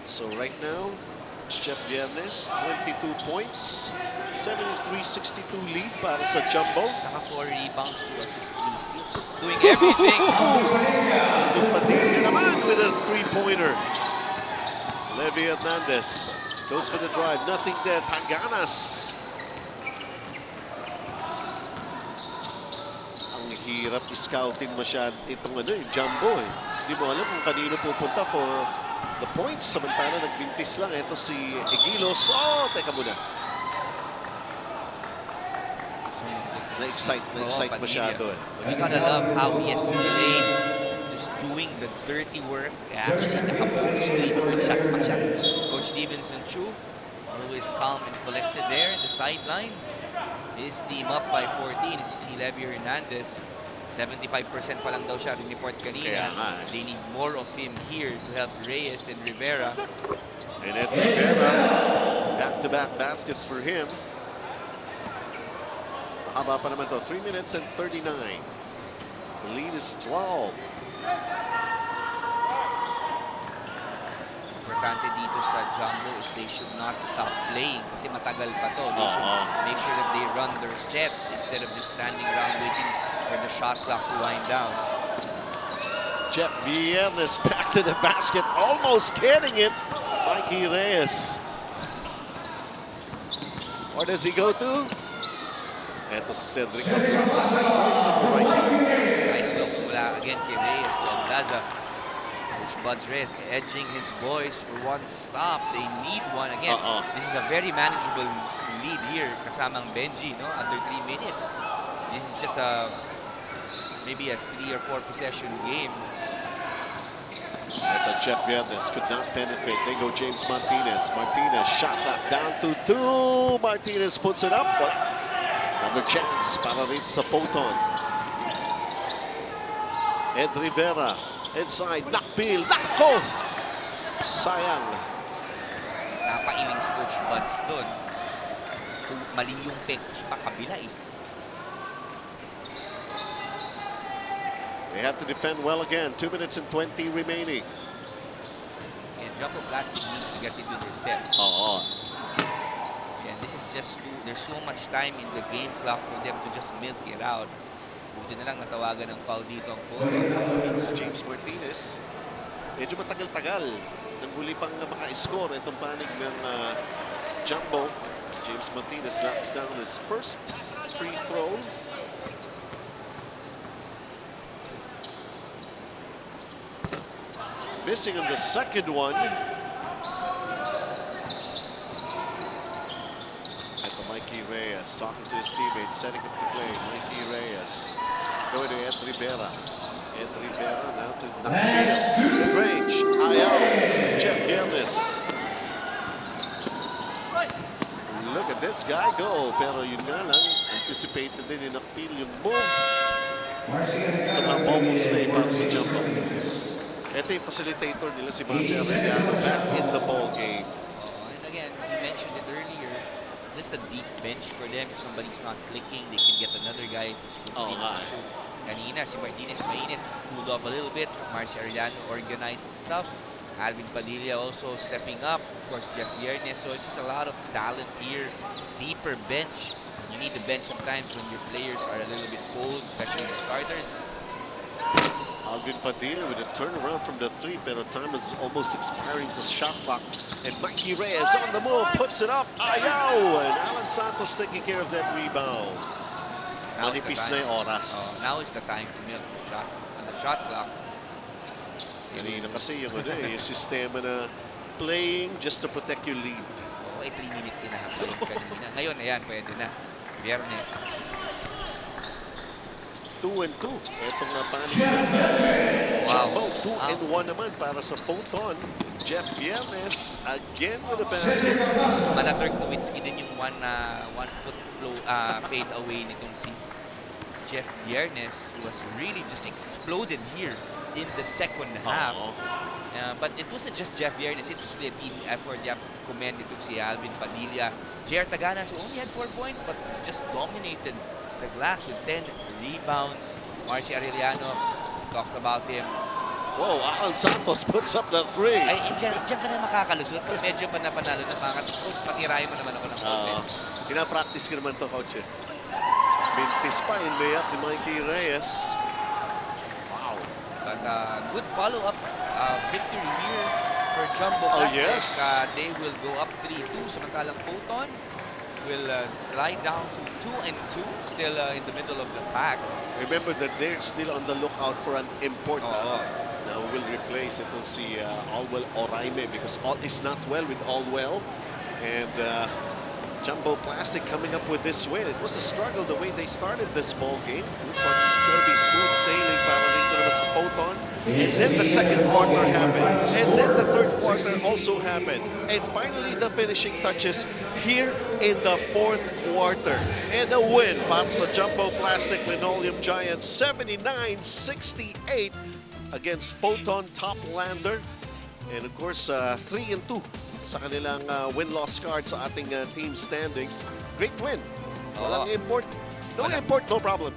So right now, Jeff Viernes, 22 points, 73-62 lead para sa Jumbo. Saka 4 rebounds, 2 assists, 3 steals. Doing everything. Padilla naman with a three-pointer. Levy Hernandez goes for the drive. Nothing there. Taganas. Ang hirap i-scouting masyad itong yung Jumbo eh. Hindi mo alam kung kanino pupunta for the points. Samantala nagbintis lang. Ito si Egilos. Oh, teka muna. Na-excite masyado eh. We gotta love how he has played, just doing the dirty work. Actually, nakapulus dito with shot pa siya. Coach Stevenson Chu, always calm and collected there in the sidelines. His team up by 14 is si Levy Hernandez. 75% pa lang daw siya report kanina. They need more of him here to help Reyes and Rivera. And then Rivera, back-to-back baskets for him. Haba pa naman to, 3 minutes and 39. The lead is 12. Importante dito sa Jumbo is they should not stop playing kasi matagal pa to. They should make sure that they run their sets instead of just standing around waiting for the shot clock to wind down. Jeff Viernes back to the basket, almost getting it. Mikey Reyes. Where does he go to? Eto si Cedric Ablasa. Nice look mula again kay Reyes to Ablasa. Coach Buds Reyes edging his boys for one stop. They need one. Again, this is a very manageable lead here kasamang Benji, no? Under 3 minutes. This is just maybe a 3 or 4 possession game. Eto Jeff Viernes could not penetrate. They go James Martinez. Martinez shot that down to 2. Martinez puts it up. Another chance para rin sa Foton. Ed Rivera inside. Nakpil. Nakko! Sayang. Napailing si Coach Buds doon. Kung mali yung pitch pa kabila eh. They have to defend well again. 2 minutes and 20 remaining. And Jumbo Plastic needs to get into their set. And this is just there's so much time in the game clock for them to just milk it out. Buti na lang natawagan ng foul dito ang Foton. Si James Martinez, medyo matagal-tagal nang huli pang maka-score itong panig ng Jumbo. James Martinez knocks down his first free throw. Missing on the second one. Mikey Reyes talking to his teammates, setting up the play. Mikey Reyes going to Ed Rivera. Ed Rivera now to mid-range. Ayaw. Jeff Viernes. Look at this guy go. Pero yun nga lang, anticipated din ni Nakpil yung move. Somehow almost stay para sa Jumbo. Ito yung facilitator nila si Marcy Arellano back in the ball game. And again, you mentioned it earlier, just a deep bench for them. If somebody's not clicking, they can get another guy to continue to shoot. Kanina, si Martinez mainit, cooled off a little bit. Marcy Arellano organized stuff. Alvin Padilla also stepping up. Of course, Jeff Viernes. So it's just a lot of talent here. Deeper bench. You need the bench sometimes when your players are a little bit cold, especially the starters. Alvin Padilla with a turnaround from the three, pero time is almost expiring sa shot clock. And Mikey Reyes on the move, puts it up. Ayaw! And Alan Santos taking care of that rebound. Manipis na yung oras. Now is the time to milk the shot on the shot clock. Kanina kasi yung, yung sistema na playing just to protect your lead. 3 minutes and a half pa yung kanina. Ngayon, ayan, pwede na. Viernes. 2 and 2. Itong panis. Wow. 2 and 1 naman para sa Foton. Jeff Viernes again with a basket. Manator Kowinski din yung one foot flow, fade away nitong si Jeff Viernes, who was really just exploded here in the second half. But it wasn't just Jeff Viernes, it was really a team effort. You have to commend itong si Alvin Padilla. JR Taganas, who only had 4 points but just dominated the glass with 10 rebounds. Marcy Arellano, talked about him. Whoa, Alan Santos puts up the 3. Ay, dyan ka na makakalusot. Medyo pa na panalo na patirahin mo naman ako ng konti. Pinapractice ko naman to, coach. Mintis pa in layup ni Mikey Reyes. Wow. But good follow-up victory here for Jumbo Plastic. Yes. They will go up 3-2. Samantalang Foton will slide down to 2 and 2. Still in the middle of the pack. Remember that they're still on the lookout for an import. Now we'll replace it. We'll see Allwell Oraime because all is not well with Allwell. And Jumbo Plastic coming up with this win. It was a struggle the way they started this ball game. Looks like it's going to be smooth sailing para dito naman sa Foton. And then the second quarter happened. And then the third quarter also happened. And finally the finishing touches here in the fourth quarter. And a win para sa Jumbo Plastic Linoleum Giants 79-68 against Foton Toplander. And of course 3 and 2 sa kanilang win-loss card sa ating team standings. Great win. Walang import. No import, no problem.